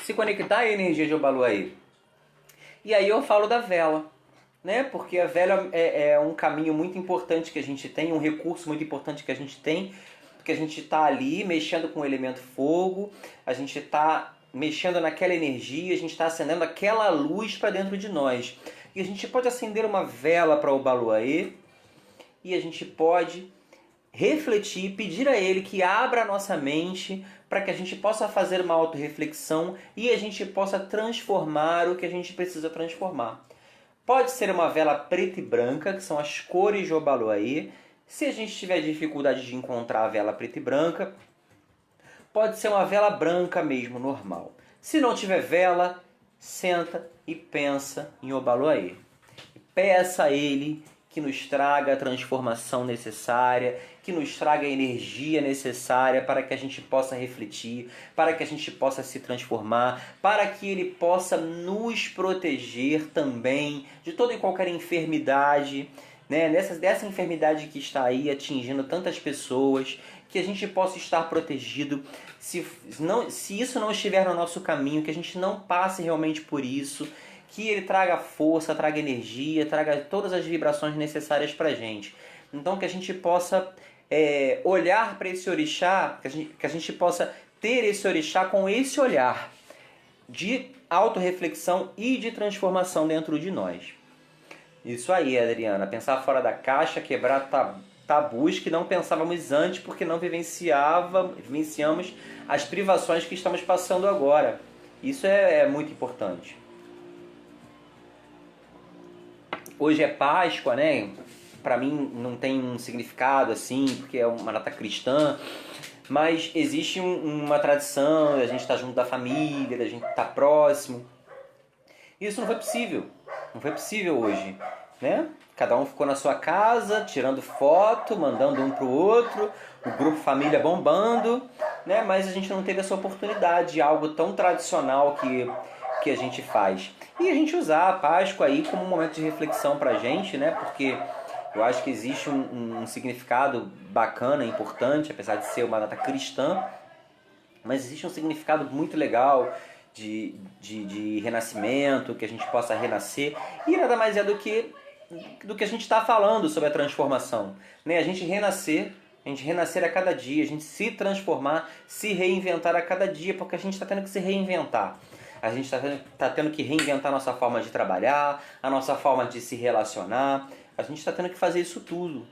Se conectar à energia de Obaluayê. E aí eu falo da vela, né? Porque a vela é um caminho muito importante que a gente tem, um recurso muito importante que a gente tem, porque a gente está ali mexendo com o elemento fogo, a gente está mexendo naquela energia, a gente está acendendo aquela luz para dentro de nós. E a gente pode acender uma vela para Obaluayê e a gente pode refletir, pedir a ele que abra a nossa mente para que a gente possa fazer uma autorreflexão e a gente possa transformar o que a gente precisa transformar. Pode ser uma vela preta e branca, que são as cores de Obaluayê. Se a gente tiver dificuldade de encontrar a vela preta e branca, pode ser uma vela branca mesmo, normal. Se não tiver vela, senta e pensa em Obaluayê. Peça a ele que nos traga a transformação necessária, que nos traga a energia necessária para que a gente possa refletir, para que a gente possa se transformar, para que ele possa nos proteger também de toda e qualquer enfermidade, né? Dessa enfermidade que está aí atingindo tantas pessoas, que a gente possa estar protegido, se isso não estiver no nosso caminho, que a gente não passe realmente por isso, que ele traga força, traga energia, traga todas as vibrações necessárias para a gente. Então que a gente possa olhar para esse orixá, que a gente possa ter esse orixá com esse olhar de autorreflexão e de transformação dentro de nós. Isso aí, Adriana, pensar fora da caixa, quebrar tabus que não pensávamos antes porque não vivenciamos as privações que estamos passando agora. Isso é muito importante. Hoje é Páscoa, né? Para mim não tem um significado assim, porque é uma data cristã, mas existe uma tradição, a gente está junto da família, a gente está próximo. Isso não foi possível hoje, né? Cada um ficou na sua casa, tirando foto, mandando um pro outro, o grupo família bombando, né? Mas a gente não teve essa oportunidade de algo tão tradicional que a gente faz. E a gente usar a Páscoa aí como um momento de reflexão pra gente, né? Porque eu acho que existe um significado bacana, importante, apesar de ser uma data cristã, mas existe um significado muito legal de renascimento, que a gente possa renascer, e nada mais é do que a gente está falando sobre a transformação, né? A gente renascer a cada dia, a gente se transformar, se reinventar a cada dia, porque a gente está tendo que se reinventar. A gente está tendo que reinventar a nossa forma de trabalhar, a nossa forma de se relacionar. A gente está tendo que fazer isso tudo,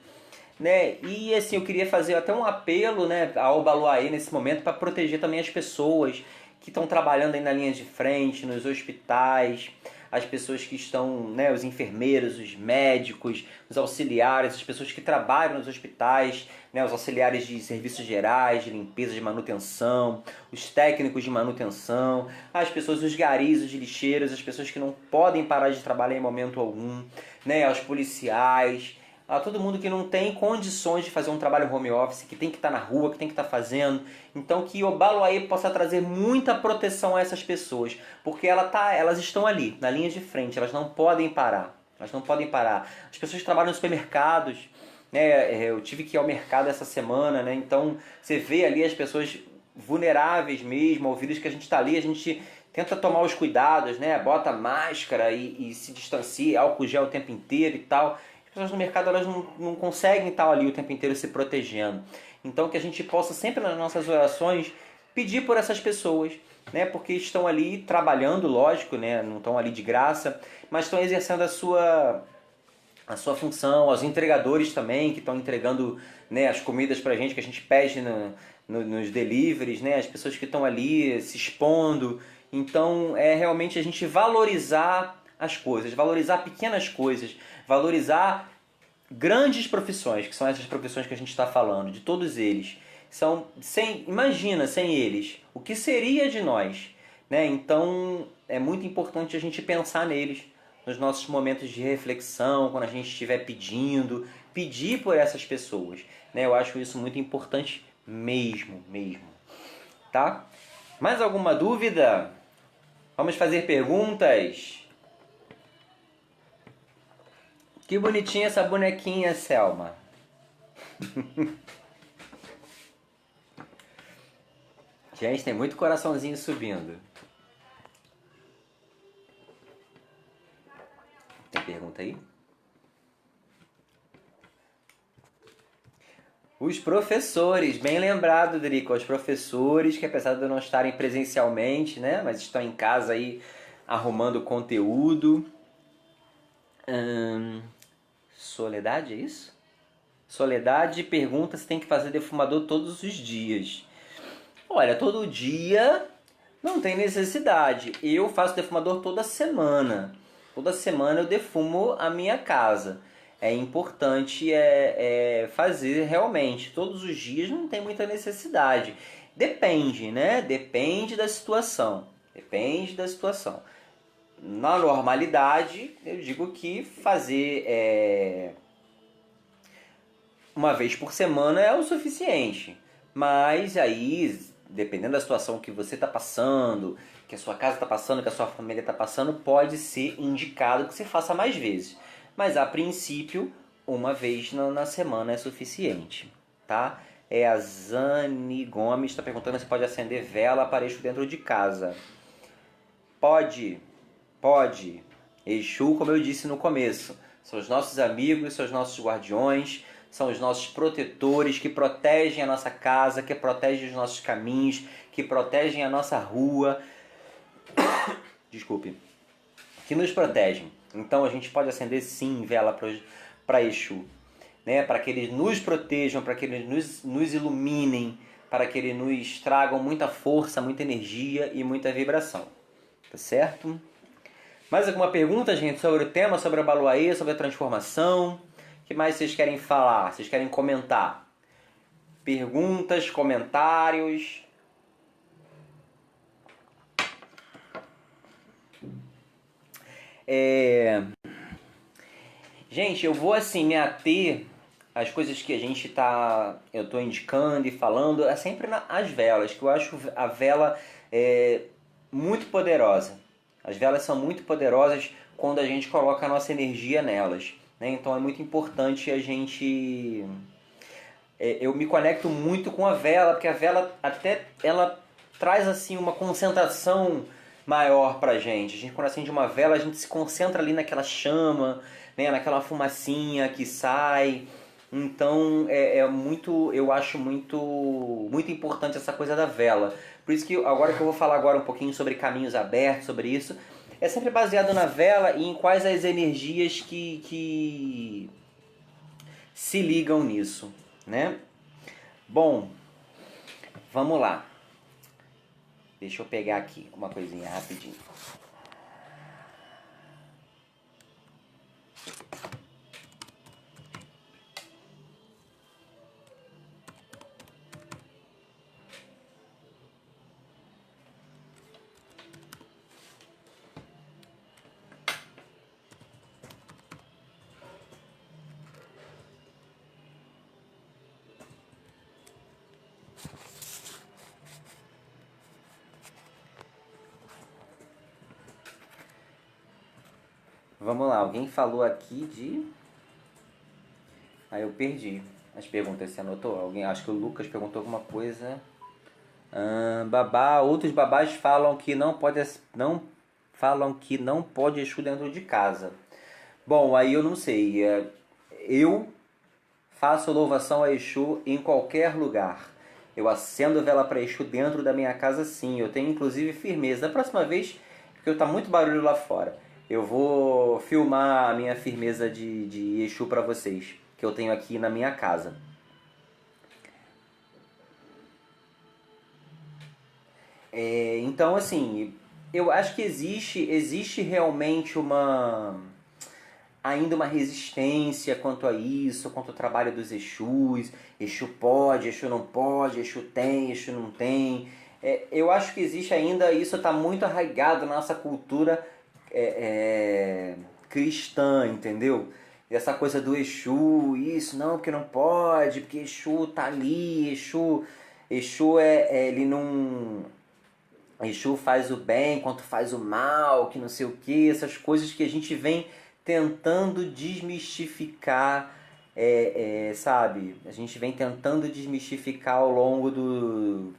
né? E assim, eu queria fazer até um apelo, né, ao Obaluayê nesse momento para proteger também as pessoas que estão trabalhando aí na linha de frente, nos hospitais, as pessoas que estão, né, os enfermeiros, os médicos, os auxiliares, as pessoas que trabalham nos hospitais, né, os auxiliares de serviços gerais, de limpeza, de manutenção, os técnicos de manutenção, as pessoas, os garis, os lixeiros, as pessoas que não podem parar de trabalhar em momento algum, né, os policiais, a todo mundo que não tem condições de fazer um trabalho home office, que tem que estar na rua, que tem que estar fazendo. Então que o Baloaê possa trazer muita proteção a essas pessoas, porque elas estão ali, na linha de frente, elas não podem parar. Elas não podem parar. As pessoas que trabalham nos supermercados, né, eu tive que ir ao mercado essa semana, né, então você vê ali as pessoas vulneráveis mesmo, ao vírus que a gente está ali, a gente tenta tomar os cuidados, né, bota máscara e se distancia, álcool gel o tempo inteiro e tal. As pessoas no mercado elas não conseguem estar ali o tempo inteiro se protegendo. Então que a gente possa sempre nas nossas orações pedir por essas pessoas, né, porque estão ali trabalhando, lógico, né, não estão ali de graça, mas estão exercendo a sua função, aos entregadores também, que estão entregando, né, as comidas pra gente, que a gente pede nos deliveries, né, as pessoas que estão ali se expondo. Então é realmente a gente valorizar as coisas, valorizar pequenas coisas, valorizar grandes profissões, que são essas profissões que a gente está falando, de todos eles. Imagina, sem eles, o que seria de nós? Né? Então é muito importante a gente pensar neles, nos nossos momentos de reflexão, quando a gente estiver pedir por essas pessoas. Né? Eu acho isso muito importante mesmo. Tá? Mais alguma dúvida? Vamos fazer perguntas? Que bonitinha essa bonequinha, Selma. Gente, tem muito coraçãozinho subindo. Tem pergunta aí? Os professores, bem lembrado, Drico, os professores que apesar de não estarem presencialmente, né, mas estão em casa aí arrumando conteúdo. Soledade, é isso? Soledade pergunta se tem que fazer defumador todos os dias. Olha, todo dia não tem necessidade. Eu faço defumador toda semana. Toda semana eu defumo a minha casa. É importante fazer realmente. Todos os dias não tem muita necessidade. Depende, né? Depende da situação. Depende da situação. Na normalidade, eu digo que fazer uma vez por semana é o suficiente. Mas aí, dependendo da situação que você está passando, que a sua casa está passando, que a sua família está passando, pode ser indicado que você faça mais vezes. Mas a princípio, uma vez na semana é suficiente, tá? A Zane Gomes está perguntando se pode acender vela aparelho dentro de casa. Pode. Exu, como eu disse no começo, são os nossos amigos, são os nossos guardiões, são os nossos protetores que protegem a nossa casa, que protegem os nossos caminhos, que protegem a nossa rua. Desculpe. Que nos protegem. Então a gente pode acender sim vela para Exu, né? Para que eles nos protejam, para que eles nos iluminem, para que eles nos tragam muita força, muita energia e muita vibração. Tá certo? Mais alguma pergunta, gente, sobre o tema, sobre a Baloaê, sobre a transformação? O que mais vocês querem falar? Vocês querem comentar? Perguntas, comentários? Gente, eu vou assim me ater às coisas que eu estou indicando e falando, é sempre as velas, que eu acho a vela muito poderosa. As velas são muito poderosas quando a gente coloca a nossa energia nelas, né? Então é muito importante a gente... eu me conecto muito com a vela, porque a vela ela traz assim uma concentração maior pra gente. A gente, quando acende uma vela, a gente se concentra ali naquela chama, né? Naquela fumacinha que sai. Então eu acho muito importante essa coisa da vela. Por isso que agora que eu vou falar agora um pouquinho sobre caminhos abertos, sobre isso, é sempre baseado na vela e em quais as energias que se ligam nisso, né? Bom, vamos lá. Deixa eu pegar aqui uma coisinha rapidinho. Vamos lá, alguém falou aqui de... Aí eu perdi as perguntas, você anotou? Alguém, acho que o Lucas perguntou alguma coisa. Outros babás falam que não pode Exu dentro de casa. Bom, aí eu não sei. Eu faço louvação a Exu em qualquer lugar. Eu acendo vela para Exu dentro da minha casa, sim. Eu tenho inclusive firmeza. Da próxima vez, porque tá muito barulho lá fora, eu vou filmar a minha firmeza de Exu para vocês, que eu tenho aqui na minha casa. Então, assim, eu acho que existe realmente ainda uma resistência quanto a isso, quanto ao trabalho dos Exus. Exu pode, Exu não pode, Exu tem, Exu não tem. Eu acho que existe ainda, isso está muito arraigado na nossa cultura cristã, entendeu? Essa coisa do Exu, isso, não, porque não pode, porque Exu tá ali, Exu ele não... Exu faz o bem quanto faz o mal, que não sei o que, essas coisas que a gente vem tentando desmistificar, sabe? A gente vem tentando desmistificar ao longo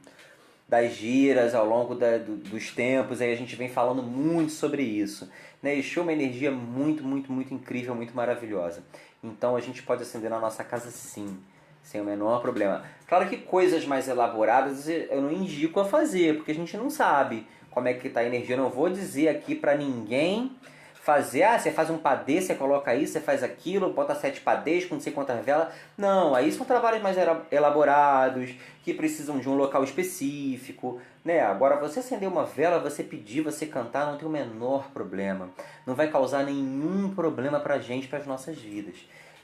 das giras, ao longo dos tempos, aí a gente vem falando muito sobre isso. Né? Exu é uma energia muito, muito, muito incrível, muito maravilhosa. Então a gente pode acender na nossa casa sim, sem o menor problema. Claro que coisas mais elaboradas eu não indico a fazer, porque a gente não sabe como é que está a energia. Eu não vou dizer aqui para ninguém fazer, você faz um padê, você coloca isso, você faz aquilo, bota 7 padês com não sei quantas velas. Não, aí são trabalhos mais elaborados, que precisam de um local específico. Né? Agora, você acender uma vela, você pedir, você cantar, não tem o menor problema. Não vai causar nenhum problema pra gente, para as nossas vidas.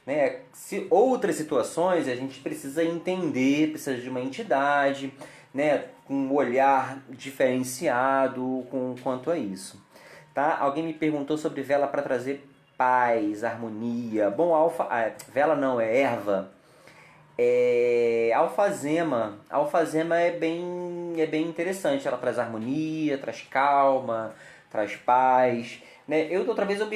Né? Se outras situações a gente precisa entender, precisa de uma entidade, né? Com um olhar diferenciado quanto a isso. Tá? Alguém me perguntou sobre vela para trazer paz, harmonia. Bom, vela não, é erva. Alfazema. Alfazema é bem interessante. Ela traz harmonia, traz calma, traz paz. Né? Outra vez eu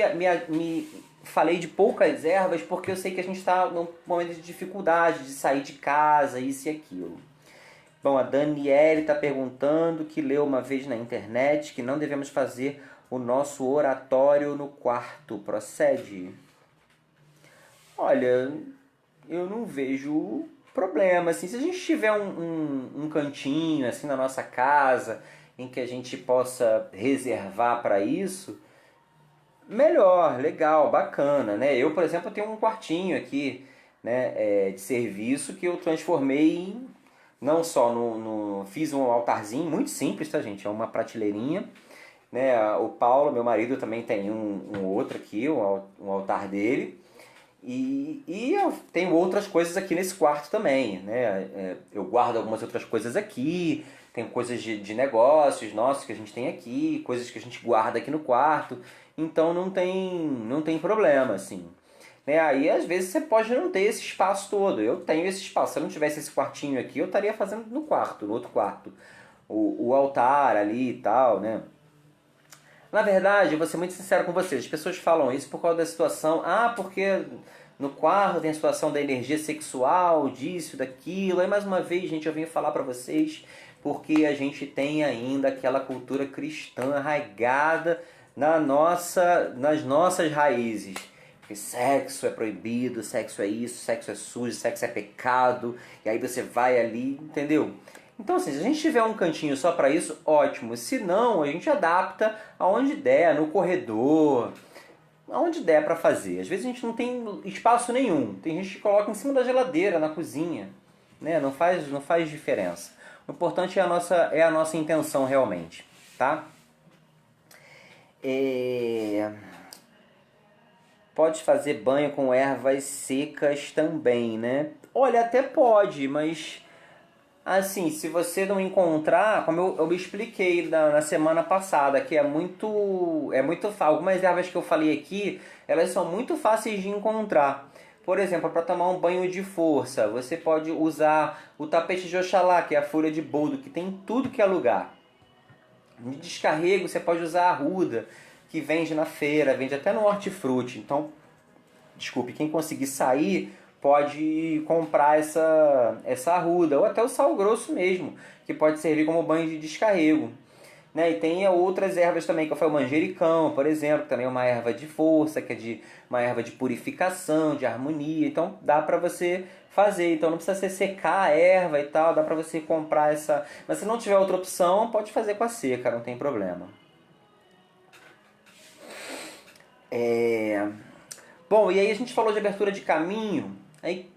me falei de poucas ervas porque eu sei que a gente está num momento de dificuldade de sair de casa, isso e aquilo. Bom, a Daniele está perguntando, que leu uma vez na internet, que não devemos fazer o nosso oratório no quarto. Procede? Olha, eu não vejo problema. Assim, se a gente tiver um cantinho assim na nossa casa em que a gente possa reservar para isso, melhor, legal, bacana. Né? Eu, por exemplo, tenho um quartinho aqui, né, de serviço que eu transformei não só fiz um altarzinho muito simples, tá, gente? É uma prateleirinha. Né? O Paulo, meu marido, também tem um outro aqui, um altar dele. E eu tenho outras coisas aqui nesse quarto também. Né? Eu guardo algumas outras coisas aqui. Tem coisas de negócios nossos que a gente tem aqui, coisas que a gente guarda aqui no quarto. Então não tem problema, assim. Né? Aí às vezes você pode não ter esse espaço todo. Eu tenho esse espaço. Se eu não tivesse esse quartinho aqui, eu estaria fazendo no outro quarto. O altar ali e tal, né? Na verdade, eu vou ser muito sincero com vocês, as pessoas falam isso por causa da situação, porque no quarto tem a situação da energia sexual, disso, daquilo. Aí mais uma vez, gente, eu venho falar para vocês porque a gente tem ainda aquela cultura cristã arraigada nas nossas raízes. Porque sexo é proibido, sexo é isso, sexo é sujo, sexo é pecado, e aí você vai ali, entendeu? Então, assim, se a gente tiver um cantinho só para isso, ótimo. Se não, a gente adapta aonde der, no corredor, aonde der para fazer. Às vezes a gente não tem espaço nenhum. Tem gente que coloca em cima da geladeira, na cozinha. Né? Não faz diferença. O importante é a nossa intenção realmente. Tá? Pode fazer banho com ervas secas também, né? Olha, até pode, mas... Assim, se você não encontrar, como eu me expliquei na semana passada, que é muito algumas ervas que eu falei aqui, elas são muito fáceis de encontrar. Por exemplo, para tomar um banho de força, você pode usar o tapete de Oxalá, que é a folha de boldo, que tem em tudo que é lugar. De descarrego, você pode usar a arruda, que vende na feira, vende até no hortifruti. Então, desculpe, quem conseguir sair pode comprar essa arruda, ou até o sal grosso mesmo, que pode servir como banho de descarrego. Né? E tem outras ervas também, que foi o manjericão, por exemplo, que também é uma erva de força, que é uma erva de purificação, de harmonia. Então dá para você fazer. Então não precisa ser secar a erva e tal, dá para você comprar essa. Mas se não tiver outra opção, pode fazer com a seca, não tem problema. Bom, e aí a gente falou de abertura de caminho. Aí,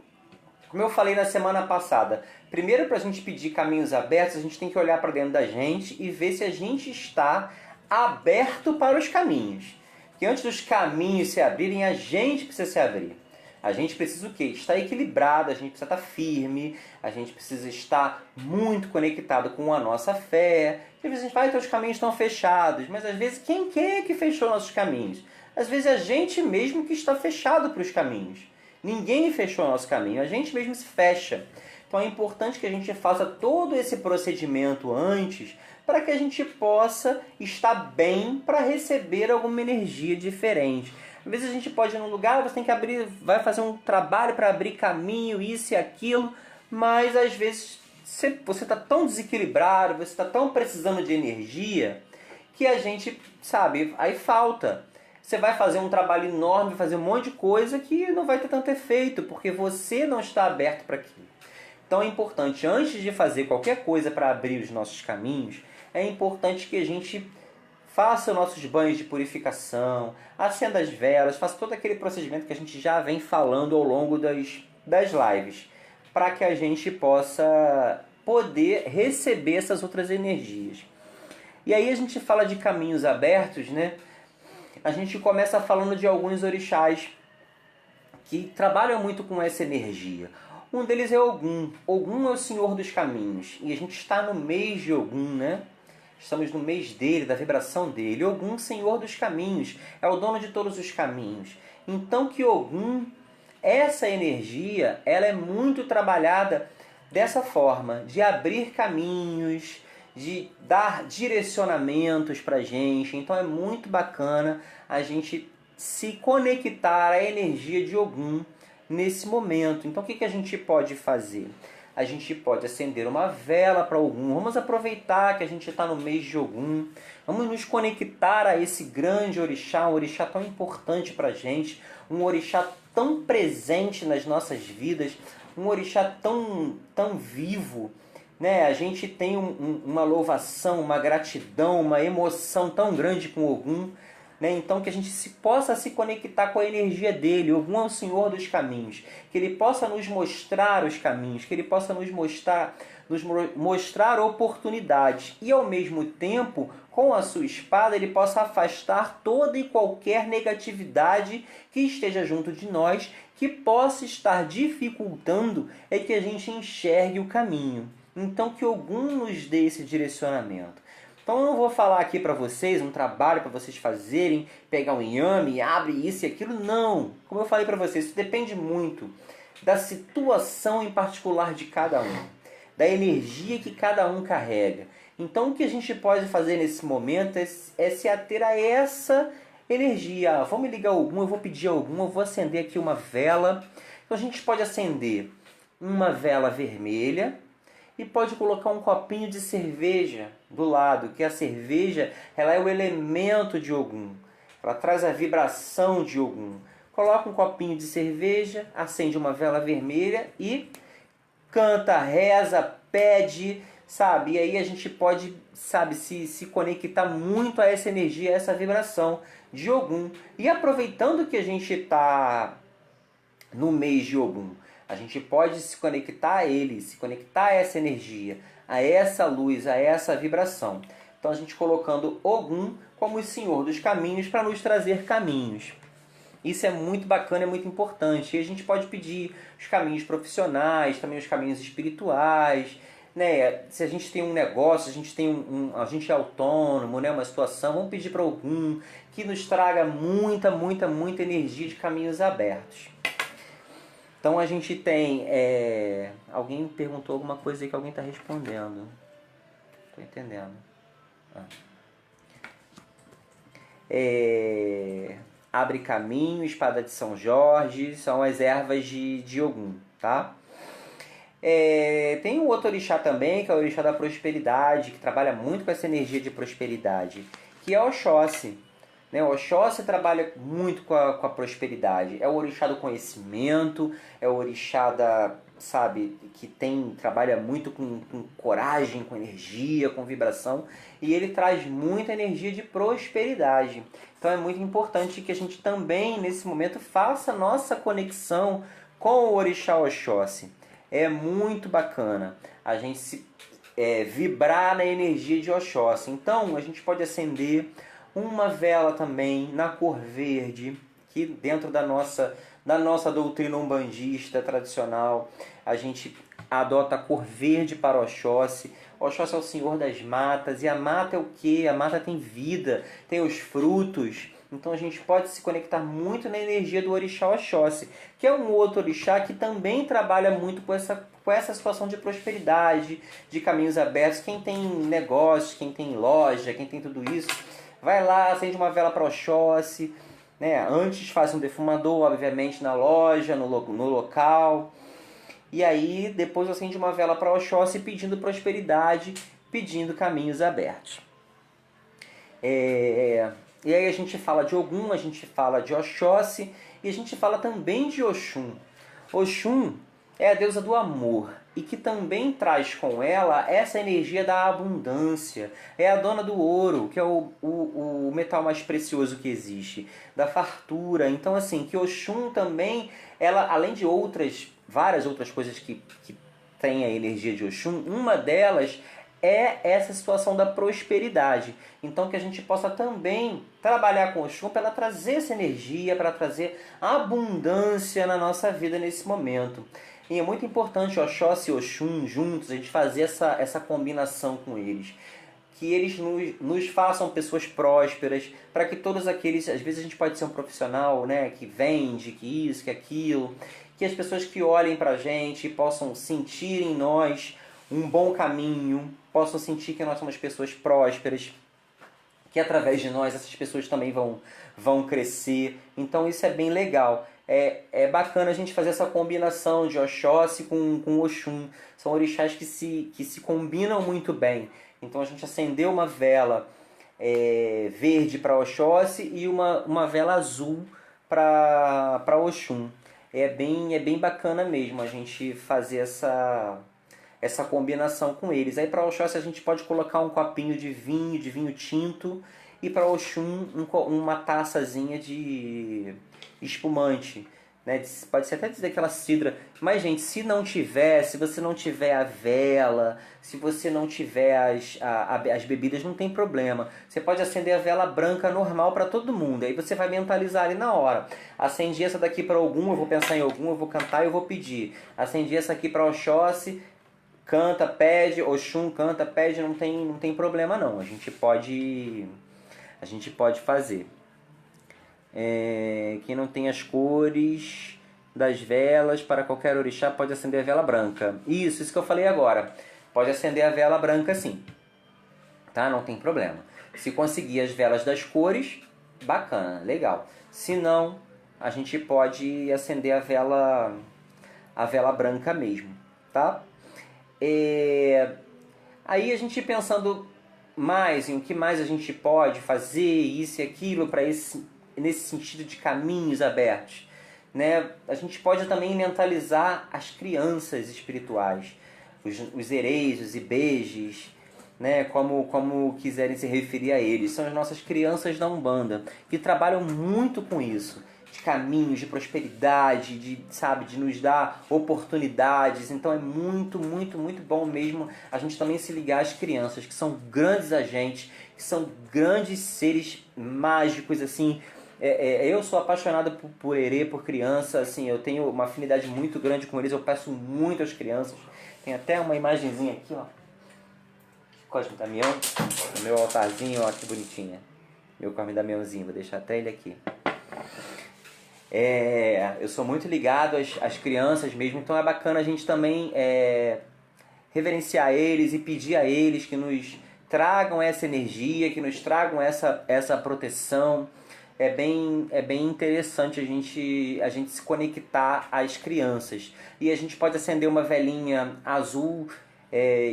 como eu falei na semana passada, primeiro, para a gente pedir caminhos abertos, a gente tem que olhar para dentro da gente e ver se a gente está aberto para os caminhos. Porque antes dos caminhos se abrirem, a gente precisa se abrir. A gente precisa o quê? Estar equilibrado, a gente precisa estar firme, a gente precisa estar muito conectado com a nossa fé. Às vezes a gente vai ter os caminhos estão fechados, mas às vezes quem é que fechou nossos caminhos? Às vezes é a gente mesmo que está fechado para os caminhos. Ninguém fechou o nosso caminho, a gente mesmo se fecha. Então é importante que a gente faça todo esse procedimento antes para que a gente possa estar bem para receber alguma energia diferente. Às vezes a gente pode ir num lugar, você tem que abrir, vai fazer um trabalho para abrir caminho, isso e aquilo, mas às vezes você está tão desequilibrado, você está tão precisando de energia que a gente, sabe, aí falta. Você vai fazer um trabalho enorme, fazer um monte de coisa que não vai ter tanto efeito, porque você não está aberto para aquilo. Então é importante, antes de fazer qualquer coisa para abrir os nossos caminhos, é importante que a gente faça os nossos banhos de purificação, acenda as velas, faça todo aquele procedimento que a gente já vem falando ao longo das lives, para que a gente possa poder receber essas outras energias. E aí a gente fala de caminhos abertos, né? A gente começa falando de alguns orixás que trabalham muito com essa energia. Um deles é Ogum. Ogum é o Senhor dos Caminhos. E a gente está no mês de Ogum, né? Estamos no mês dele, da vibração dele. Ogum, Senhor dos Caminhos. É o dono de todos os caminhos. Então que Ogum, essa energia, ela é muito trabalhada dessa forma. De abrir caminhos, de dar direcionamentos para a gente. Então é muito bacana a gente se conectar à energia de Ogum nesse momento. Então o que a gente pode fazer? A gente pode acender uma vela para Ogum. Vamos aproveitar que a gente está no mês de Ogum. Vamos nos conectar a esse grande orixá, um orixá tão importante para a gente, um orixá tão presente nas nossas vidas, um orixá tão vivo. Né? A gente tem uma louvação, uma gratidão, uma emoção tão grande com Ogum. Né? Então que a gente possa se conectar com a energia dele. Ogum é o Senhor dos Caminhos. Que ele possa nos mostrar os caminhos, que ele possa nos mostrar oportunidades. E ao mesmo tempo, com a sua espada, ele possa afastar toda e qualquer negatividade que esteja junto de nós, que possa estar dificultando que a gente enxergue o caminho. Então que Ogum nos dê esse direcionamento. Então eu não vou falar aqui para vocês um trabalho para vocês fazerem, pegar um inhame, abre isso e aquilo, não. Como eu falei para vocês, isso depende muito da situação em particular de cada um, da energia que cada um carrega. Então o que a gente pode fazer nesse momento é se ater a essa energia. Vamos ligar Ogum, eu vou pedir Ogum, eu vou acender aqui uma vela. Então a gente pode acender uma vela vermelha, e pode colocar um copinho de cerveja do lado, que a cerveja ela é o elemento de Ogum. Ela traz a vibração de Ogum. Coloca um copinho de cerveja, acende uma vela vermelha e canta, reza, pede, sabe? E aí a gente pode, sabe, se conectar muito a essa energia, a essa vibração de Ogum. E aproveitando que a gente está no mês de Ogum, a gente pode se conectar a ele, se conectar a essa energia, a essa luz, a essa vibração. Então a gente colocando Ogum como o Senhor dos Caminhos para nos trazer caminhos. Isso é muito bacana, é muito importante. E a gente pode pedir os caminhos profissionais, também os caminhos espirituais. Né? Se a gente tem um negócio, a gente é autônomo, né? Uma situação, vamos pedir para Ogum que nos traga muita energia de caminhos abertos. Então a gente tem... Alguém perguntou alguma coisa aí que alguém está respondendo. Estou entendendo. Abre Caminho, Espada de São Jorge, são as ervas de Ogum, tá? Tem um outro orixá também, que é o orixá da prosperidade, que trabalha muito com essa energia de prosperidade, que é Oxóssi. Né? O Oxóssi trabalha muito com a prosperidade. É o orixá do conhecimento, é o orixá que trabalha muito com coragem, com energia, com vibração, e ele traz muita energia de prosperidade. Então é muito importante que a gente também, nesse momento, faça a nossa conexão com o orixá Oxóssi. É muito bacana a gente vibrar na energia de Oxóssi. Então a gente pode acender uma vela também na cor verde, que dentro da nossa doutrina umbandista tradicional, a gente adota a cor verde para Oxóssi. Oxóssi é o senhor das matas, e a mata é o quê? A mata tem vida, tem os frutos. Então a gente pode se conectar muito na energia do orixá Oxóssi, que é um outro orixá que também trabalha muito com essa situação de prosperidade, de caminhos abertos. Quem tem negócio, quem tem loja, quem tem tudo isso, vai lá, acende uma vela para Oxóssi, né? Antes faz um defumador, obviamente, na loja, no local. E aí depois acende uma vela para Oxóssi pedindo prosperidade, pedindo caminhos abertos. E aí a gente fala de Ogum, a gente fala de Oxóssi e a gente fala também de Oxum. Oxum é a deusa do amor e que também traz com ela essa energia da abundância. É a dona do ouro, que é o metal mais precioso que existe, da fartura. Então assim, que Oxum também, ela, além de várias outras coisas que tem a energia de Oxum, uma delas é essa situação da prosperidade. Então que a gente possa também trabalhar com Oxum para ela trazer essa energia, para trazer abundância na nossa vida nesse momento. E é muito importante Oxóssi e Oxum juntos, a gente fazer essa combinação com eles. Que eles nos façam pessoas prósperas, para que todos aqueles... Às vezes a gente pode ser um profissional, né, que vende, que isso, que aquilo. Que as pessoas que olhem para a gente possam sentir em nós um bom caminho, possam sentir que nós somos pessoas prósperas, que através de nós essas pessoas também vão crescer. Então isso é bem legal. É bacana a gente fazer essa combinação de Oxóssi com Oxum. São orixás que se combinam muito bem. Então a gente acendeu uma vela verde para Oxóssi e uma vela azul para Oxum. É bem bacana mesmo a gente fazer essa combinação com eles. Aí para Oxóssi a gente pode colocar um copinho de vinho tinto, e para Oxum uma taçazinha de espumante, né? Pode ser até dizer aquela cidra. Mas gente, se você não tiver a vela, se você não tiver as bebidas, não tem problema. Você pode acender a vela branca normal para todo mundo. Aí você vai mentalizar ali na hora. Acendi essa daqui para Ogum, eu vou pensar em Ogum, eu vou cantar e eu vou pedir. Acendi essa aqui para Oxóssi, canta, pede. Oxum canta, pede, não tem problema não. A gente pode fazer. Quem não tem as cores das velas, para qualquer orixá pode acender a vela branca. Isso que eu falei agora. Pode acender a vela branca sim, tá? Não tem problema. Se conseguir as velas das cores, bacana, legal. Se não, a gente pode acender a vela branca mesmo, tá? Aí a gente pensando mais em o que mais a gente pode fazer, isso e aquilo, para nesse sentido de caminhos abertos, né? A gente pode também mentalizar as crianças espirituais, os ereis, os ibejes, né? Como quiserem se referir a eles. São as nossas crianças da Umbanda, que trabalham muito com isso, de caminhos, de prosperidade, de nos dar oportunidades. Então é muito, muito, muito bom mesmo a gente também se ligar às crianças, que são grandes agentes, que são grandes seres mágicos, assim. Eu sou apaixonado por erê, por criança, assim, eu tenho uma afinidade muito grande com eles, eu peço muito às crianças. Tem até uma imagenzinha aqui, ó, Cosme Damião, no meu altarzinho, ó, que bonitinha. Meu Cosme Damiãozinho, vou deixar até ele aqui. Eu sou muito ligado às crianças mesmo, então é bacana a gente também reverenciar eles e pedir a eles que nos tragam essa energia, que nos tragam essa proteção. É bem interessante a gente se conectar às crianças. E a gente pode acender uma velinha azul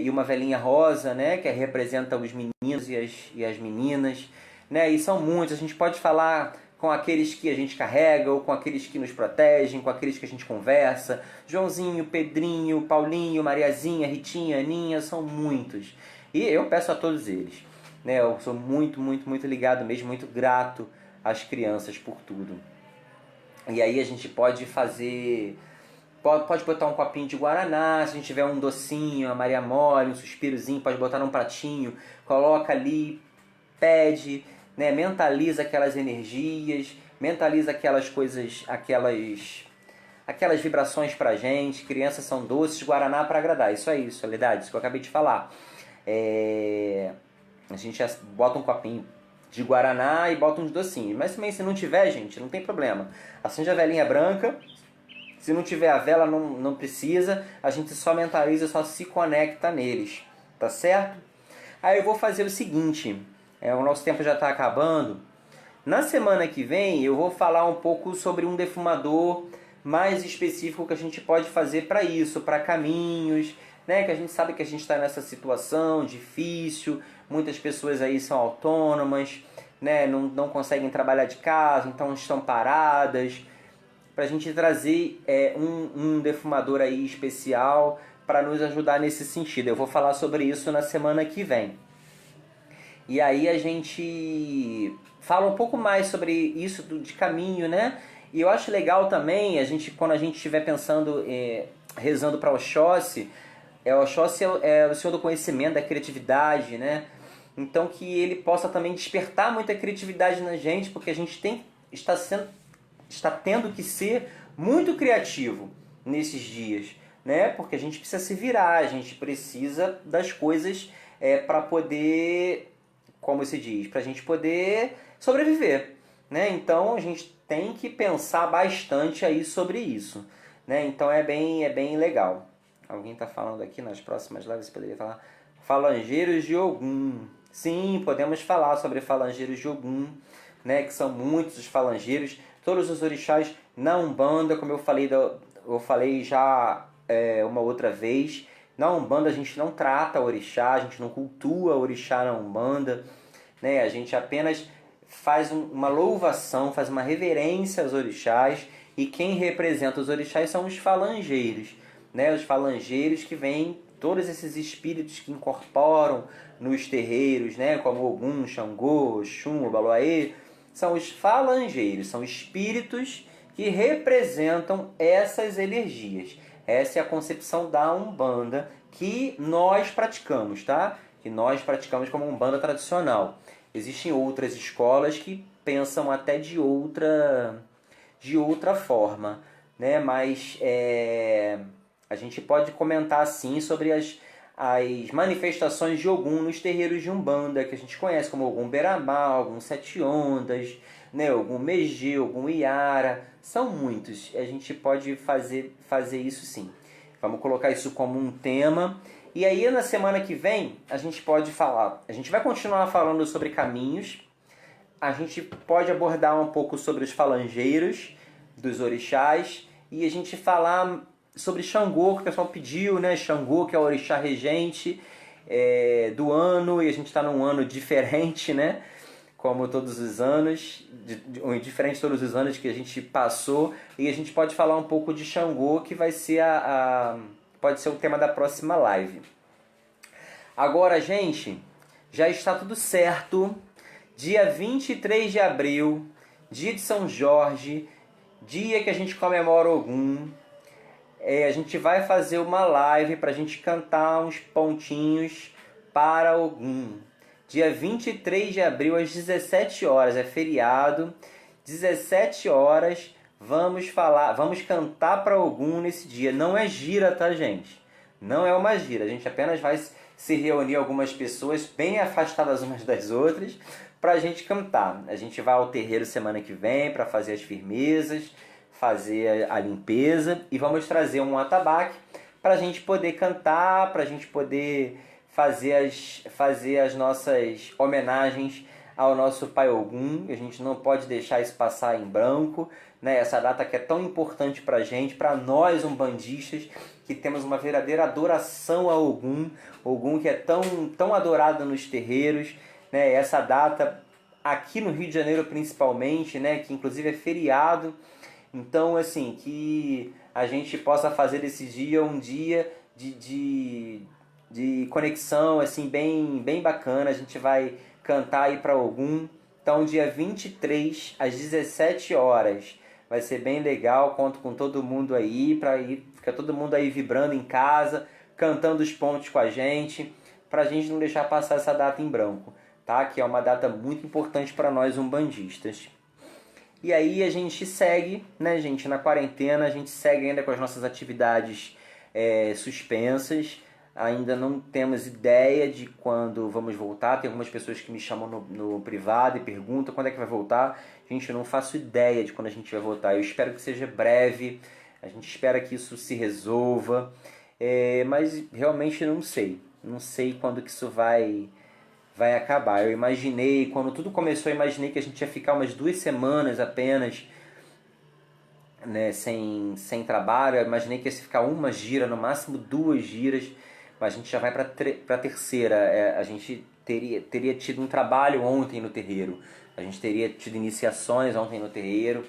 e uma velinha rosa, né, que representa os meninos e as meninas, né, e são muitos. A gente pode falar com aqueles que a gente carrega, ou com aqueles que nos protegem, com aqueles que a gente conversa. Joãozinho, Pedrinho, Paulinho, Mariazinha, Ritinha, Aninha, são muitos. E eu peço a todos eles, né, eu sou muito, muito, muito ligado mesmo, muito grato às crianças por tudo. E aí a gente pode fazer... Pode botar um copinho de guaraná, se a gente tiver um docinho, uma Maria Mole, um suspirozinho, pode botar num pratinho, coloca ali, pede, né, mentaliza aquelas energias, mentaliza aquelas coisas, aquelas vibrações pra gente. Crianças são doces, guaraná para agradar. Isso aí, Soledade, isso que eu acabei de falar. A gente bota um copinho de guaraná e bota uns docinhos. Mas também, se não tiver, gente, não tem problema. Acende a velinha branca. Se não tiver a vela, não precisa. A gente só mentaliza, só se conecta neles. Tá certo? Aí eu vou fazer o seguinte. O nosso tempo já está acabando. Na semana que vem eu vou falar um pouco sobre um defumador mais específico que a gente pode fazer para isso. Para caminhos, né? Que a gente sabe que a gente está nessa situação difícil. Muitas pessoas aí são autônomas, né? Não conseguem trabalhar de casa, então estão paradas. Para a gente trazer um defumador aí especial para nos ajudar nesse sentido. Eu vou falar sobre isso na semana que vem. E aí a gente fala um pouco mais sobre isso de caminho, né? E eu acho legal também, quando a gente estiver pensando, rezando para Oxóssi, Oxóssi é o Senhor do conhecimento, da criatividade, né? Então que ele possa também despertar muita criatividade na gente, porque a gente está tendo que ser muito criativo nesses dias, né? Porque a gente precisa se virar, a gente precisa das coisas para poder, como se diz, para a gente poder sobreviver, né? Então a gente tem que pensar bastante aí sobre isso, né? Então é bem legal. Alguém está falando aqui nas próximas lives, você poderia falar falangeiros de Ogum. Sim, podemos falar sobre falangeiros de Ogum, né? Que são muitos os falangeiros. Todos os orixás na Umbanda, como eu falei já uma outra vez, na Umbanda a gente não trata orixá, a gente não cultua orixá na Umbanda, né? A gente apenas faz uma louvação, faz uma reverência aos orixás, e quem representa os orixás são os falangeiros, né? Os falangeiros que vêm, todos esses espíritos que incorporam nos terreiros, né? Como Ogum, Xangô, Oxum, Obaloaê, são os falangeiros, são espíritos que representam essas energias. Essa é a concepção da Umbanda que nós praticamos, tá? Que nós praticamos como Umbanda tradicional. Existem outras escolas que pensam até de outra forma, né? Mas a gente pode comentar sim sobre as manifestações de Ogum nos terreiros de Umbanda, que a gente conhece como Ogum Beramá, Ogum Sete Ondas, né? Ogum Megê, Ogum Iara, são muitos. A gente pode fazer isso sim. Vamos colocar isso como um tema. E aí na semana que vem a gente pode falar, a gente vai continuar falando sobre caminhos, a gente pode abordar um pouco sobre os falangeiros, dos orixás, e a gente falar sobre Xangô, que o pessoal pediu, né? Xangô, que é o orixá regente do ano, e a gente está num ano diferente, né? Como todos os anos, diferente de todos os anos que a gente passou, e a gente pode falar um pouco de Xangô, que vai ser pode ser o tema da próxima live. Agora, gente, já está tudo certo. Dia 23 de abril, dia de São Jorge, dia que a gente comemora Ogum. A gente vai fazer uma live para a gente cantar uns pontinhos para Ogum. Dia 23 de abril, às 17 horas, é feriado. 17 horas, vamos cantar para Ogum nesse dia. Não é gira, tá, gente? Não é uma gira. A gente apenas vai se reunir algumas pessoas bem afastadas umas das outras para a gente cantar. A gente vai ao terreiro semana que vem para fazer as firmezas, fazer a limpeza, e vamos trazer um atabaque para a gente poder cantar, para a gente poder fazer as nossas homenagens ao nosso Pai Ogum. A gente não pode deixar isso passar em branco, né? Essa data que é tão importante para a gente, para nós umbandistas, que temos uma verdadeira adoração a Ogum, Ogum que é tão adorado nos terreiros, né? Essa data aqui no Rio de Janeiro principalmente, né? Que inclusive é feriado. Então, assim, que a gente possa fazer desse dia um dia de conexão, assim, bem bacana. A gente vai cantar aí para Ogum. Então, dia 23, às 17 horas. Vai ser bem legal, conto com todo mundo aí, fica todo mundo aí vibrando em casa, cantando os pontos com a gente, pra gente não deixar passar essa data em branco, tá? Que é uma data muito importante para nós umbandistas. E aí a gente segue, né, gente, na quarentena, a gente segue ainda com as nossas atividades suspensas. Ainda não temos ideia de quando vamos voltar. Tem algumas pessoas que me chamam no privado e perguntam quando é que vai voltar. Gente, eu não faço ideia de quando a gente vai voltar. Eu espero que seja breve. A gente espera que isso se resolva. Mas realmente não sei. Não sei quando que isso vai acabar. Eu imaginei, quando tudo começou, eu imaginei que a gente ia ficar umas 2 semanas apenas, né, sem trabalho. Eu imaginei que ia ficar uma gira, no máximo 2 giras. Mas a gente já vai para a terceira. A gente teria tido um trabalho ontem no terreiro. A gente teria tido iniciações ontem no terreiro.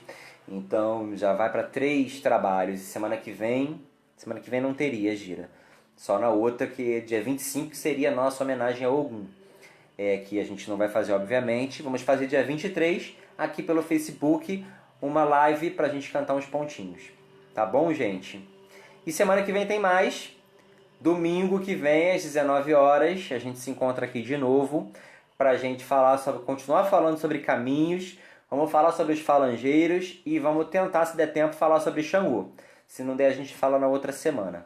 Então já vai para 3 trabalhos. E semana que vem não teria gira. Só na outra, que é dia 25, que seria a nossa homenagem ao Ogum. Que a gente não vai fazer, obviamente. Vamos fazer dia 23, aqui pelo Facebook, uma live para a gente cantar uns pontinhos. Tá bom, gente? E semana que vem tem mais. Domingo que vem, às 19 horas, a gente se encontra aqui de novo para a gente continuar falando sobre caminhos. Vamos falar sobre os falangeiros e vamos tentar, se der tempo, falar sobre Xangô. Se não der, a gente fala na outra semana.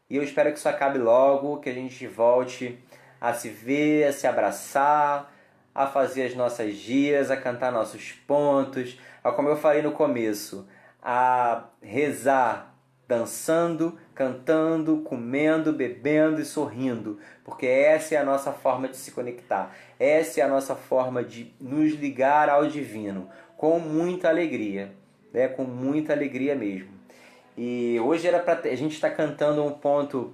E eu espero que isso acabe logo, que a gente volte a se ver, a se abraçar, a fazer as nossas giras, a cantar nossos pontos, a, como eu falei no começo, a rezar dançando, cantando, comendo, bebendo e sorrindo, porque essa é a nossa forma de se conectar, essa é a nossa forma de nos ligar ao divino, com muita alegria, né? Com muita alegria mesmo. E hoje era para a gente estar cantando um ponto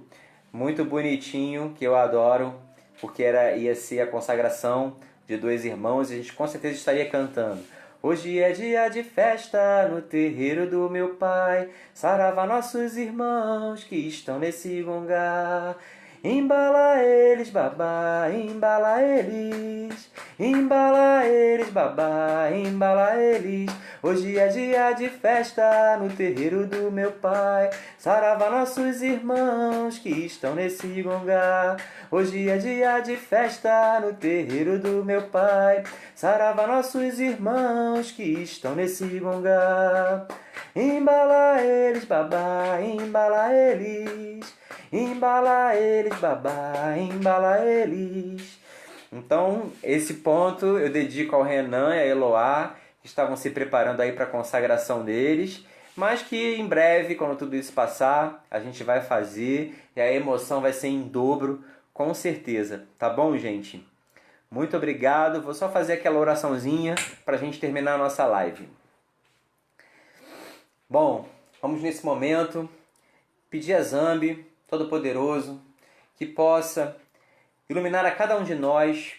muito bonitinho, que eu adoro, porque ia ser a consagração de 2 irmãos, e a gente com certeza estaria cantando. Hoje é dia de festa no terreiro do meu pai, saravá nossos irmãos que estão nesse lugar. Embala eles, babá, embala eles, babá, embala eles. Hoje é dia de festa no terreiro do meu pai, saravá nossos irmãos que estão nesse lugar. Hoje é dia de festa no terreiro do meu pai, saravá nossos irmãos que estão nesse lugar. Embala eles, babá, embala eles, babá, embala eles. Então, esse ponto eu dedico ao Renan e a Eloá, que estavam se preparando aí para a consagração deles, mas que em breve, quando tudo isso passar, a gente vai fazer e a emoção vai ser em dobro, com certeza. Tá bom, gente? Muito obrigado. Vou só fazer aquela oraçãozinha para a gente terminar a nossa live. Bom, vamos nesse momento pedir a Zambi, Todo-Poderoso, que possa iluminar a cada um de nós,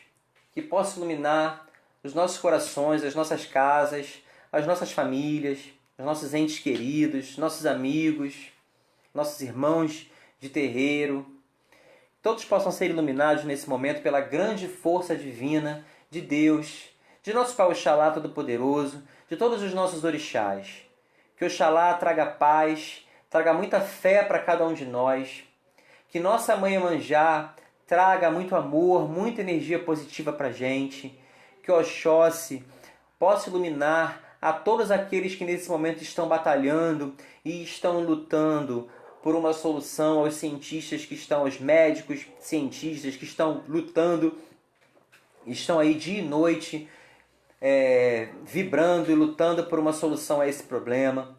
que possa iluminar os nossos corações, as nossas casas, as nossas famílias, os nossos entes queridos, nossos amigos, nossos irmãos de terreiro. Todos possam ser iluminados nesse momento pela grande força divina de Deus, de nosso Pai Oxalá Todo-Poderoso, de todos os nossos orixás. Que Oxalá traga paz, traga muita fé para cada um de nós. Que nossa Mãe Iemanjá traga muito amor, muita energia positiva para a gente. Que Oxóssi possa iluminar a todos aqueles que nesse momento estão batalhando e estão lutando por uma solução, aos cientistas que estão, aos médicos, cientistas que estão lutando, estão aí dia e noite, vibrando e lutando por uma solução a esse problema.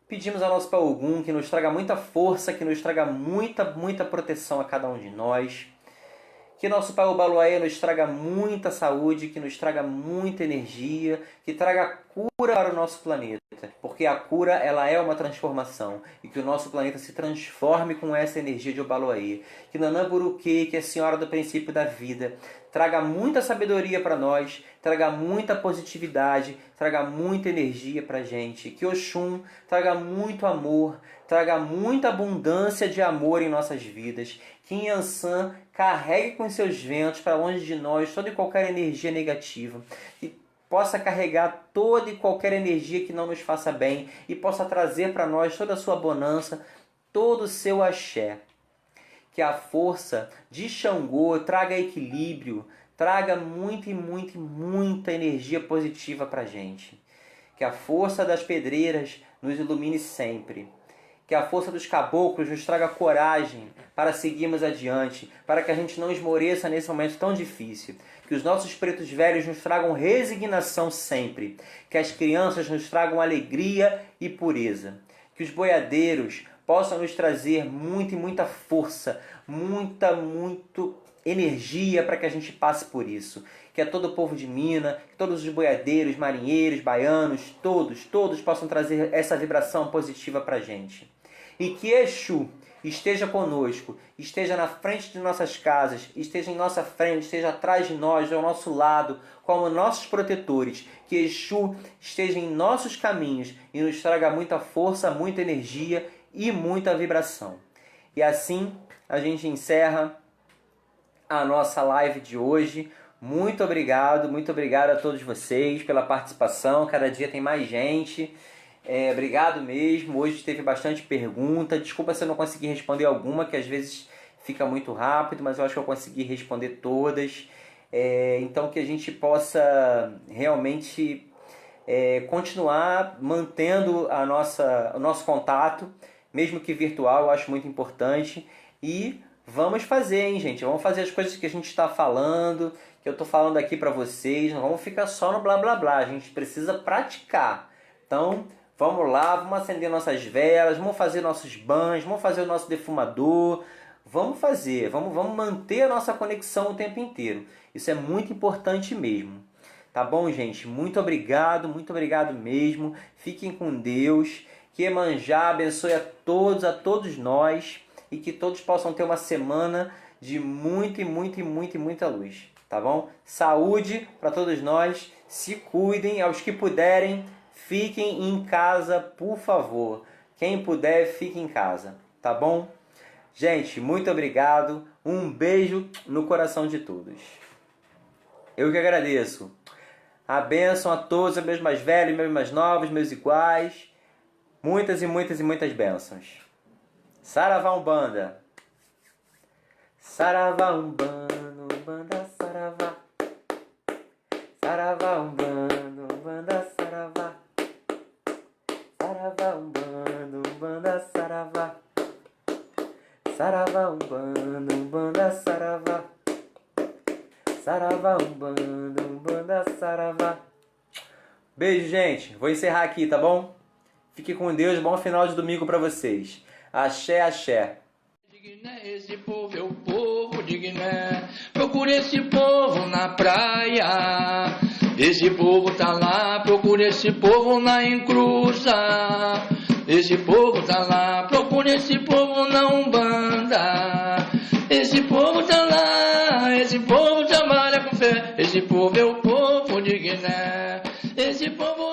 Pedimos ao nosso Pai Ogum que nos traga muita força, que nos traga muita proteção a cada um de nós. Que nosso Pai Obaloaiê nos traga muita saúde, que nos traga muita energia, que traga cura para o nosso planeta. Porque a cura, ela é uma transformação. E que o nosso planeta se transforme com essa energia de Obaloaiê. Que Nanã Buruque, que é a Senhora do Princípio da Vida, traga muita sabedoria para nós, traga muita positividade, traga muita energia para a gente. Que Oxum traga muito amor, traga muita abundância de amor em nossas vidas. Que Inhansã carregue com seus ventos para longe de nós toda e qualquer energia negativa. Que possa carregar toda e qualquer energia que não nos faça bem e possa trazer para nós toda a sua bonança, todo o seu axé. Que a força de Xangô traga equilíbrio, traga muita energia positiva para a gente. Que a força das pedreiras nos ilumine sempre. Que a força dos caboclos nos traga coragem para seguirmos adiante, para que a gente não esmoreça nesse momento tão difícil. Que os nossos pretos velhos nos tragam resignação sempre. Que as crianças nos tragam alegria e pureza. Que os boiadeiros possam nos trazer muita força, muita energia para que a gente passe por isso. Que todo o povo de Minas, que todos os boiadeiros, marinheiros, baianos, todos possam trazer essa vibração positiva para a gente. E que Exu esteja conosco, esteja na frente de nossas casas, esteja em nossa frente, esteja atrás de nós, ao nosso lado, como nossos protetores. Que Exu esteja em nossos caminhos e nos traga muita força, muita energia e muita vibração. E assim a gente encerra a nossa live de hoje. Muito obrigado a todos vocês pela participação. Cada dia tem mais gente. Obrigado mesmo. Hoje teve bastante pergunta. Desculpa se eu não consegui responder alguma, que às vezes fica muito rápido, mas eu acho que eu consegui responder todas. Então que a gente possa realmente continuar mantendo o nosso contato, mesmo que virtual, eu acho muito importante. E vamos fazer, hein, gente? Vamos fazer as coisas que a gente está falando, que eu estou falando aqui para vocês. Não vamos ficar só no blá blá blá. A gente precisa praticar. Então, vamos lá, vamos acender nossas velas, vamos fazer nossos banhos, vamos fazer o nosso defumador. Vamos manter a nossa conexão o tempo inteiro. Isso é muito importante mesmo. Tá bom, gente? Muito obrigado mesmo. Fiquem com Deus. Que Iemanjá abençoe a todos nós. E que todos possam ter uma semana de muita luz. Tá bom? Saúde para todos nós. Se cuidem, aos que puderem, fiquem em casa, por favor. Quem puder, fique em casa. Tá bom? Gente, muito obrigado. Um beijo no coração de todos. Eu que agradeço. A bênção a todos, meus mais velhos, meus mais novos, meus iguais. Muitas bênçãos. Saravá Umbanda. Saravá Umbanda, Umbanda Saravá. Saravá Umbanda, Umbanda Saravá. Saravá Umbanda, Umbanda Saravá. Saravá Umbanda, Umbanda Saravá. Saravá Umbanda, Umbanda Saravá. Beijo, gente. Vou encerrar aqui, tá bom? Fique com Deus. Bom final de domingo pra vocês. Axé, axé. Esse povo é o povo de Guiné. Procure esse povo na praia. Esse povo tá lá. Procure esse povo na encruza. Esse povo tá lá. Procure esse povo na Umbanda. Esse povo tá lá. Esse povo trabalha com fé. Esse povo é o povo de Guiné. Esse povo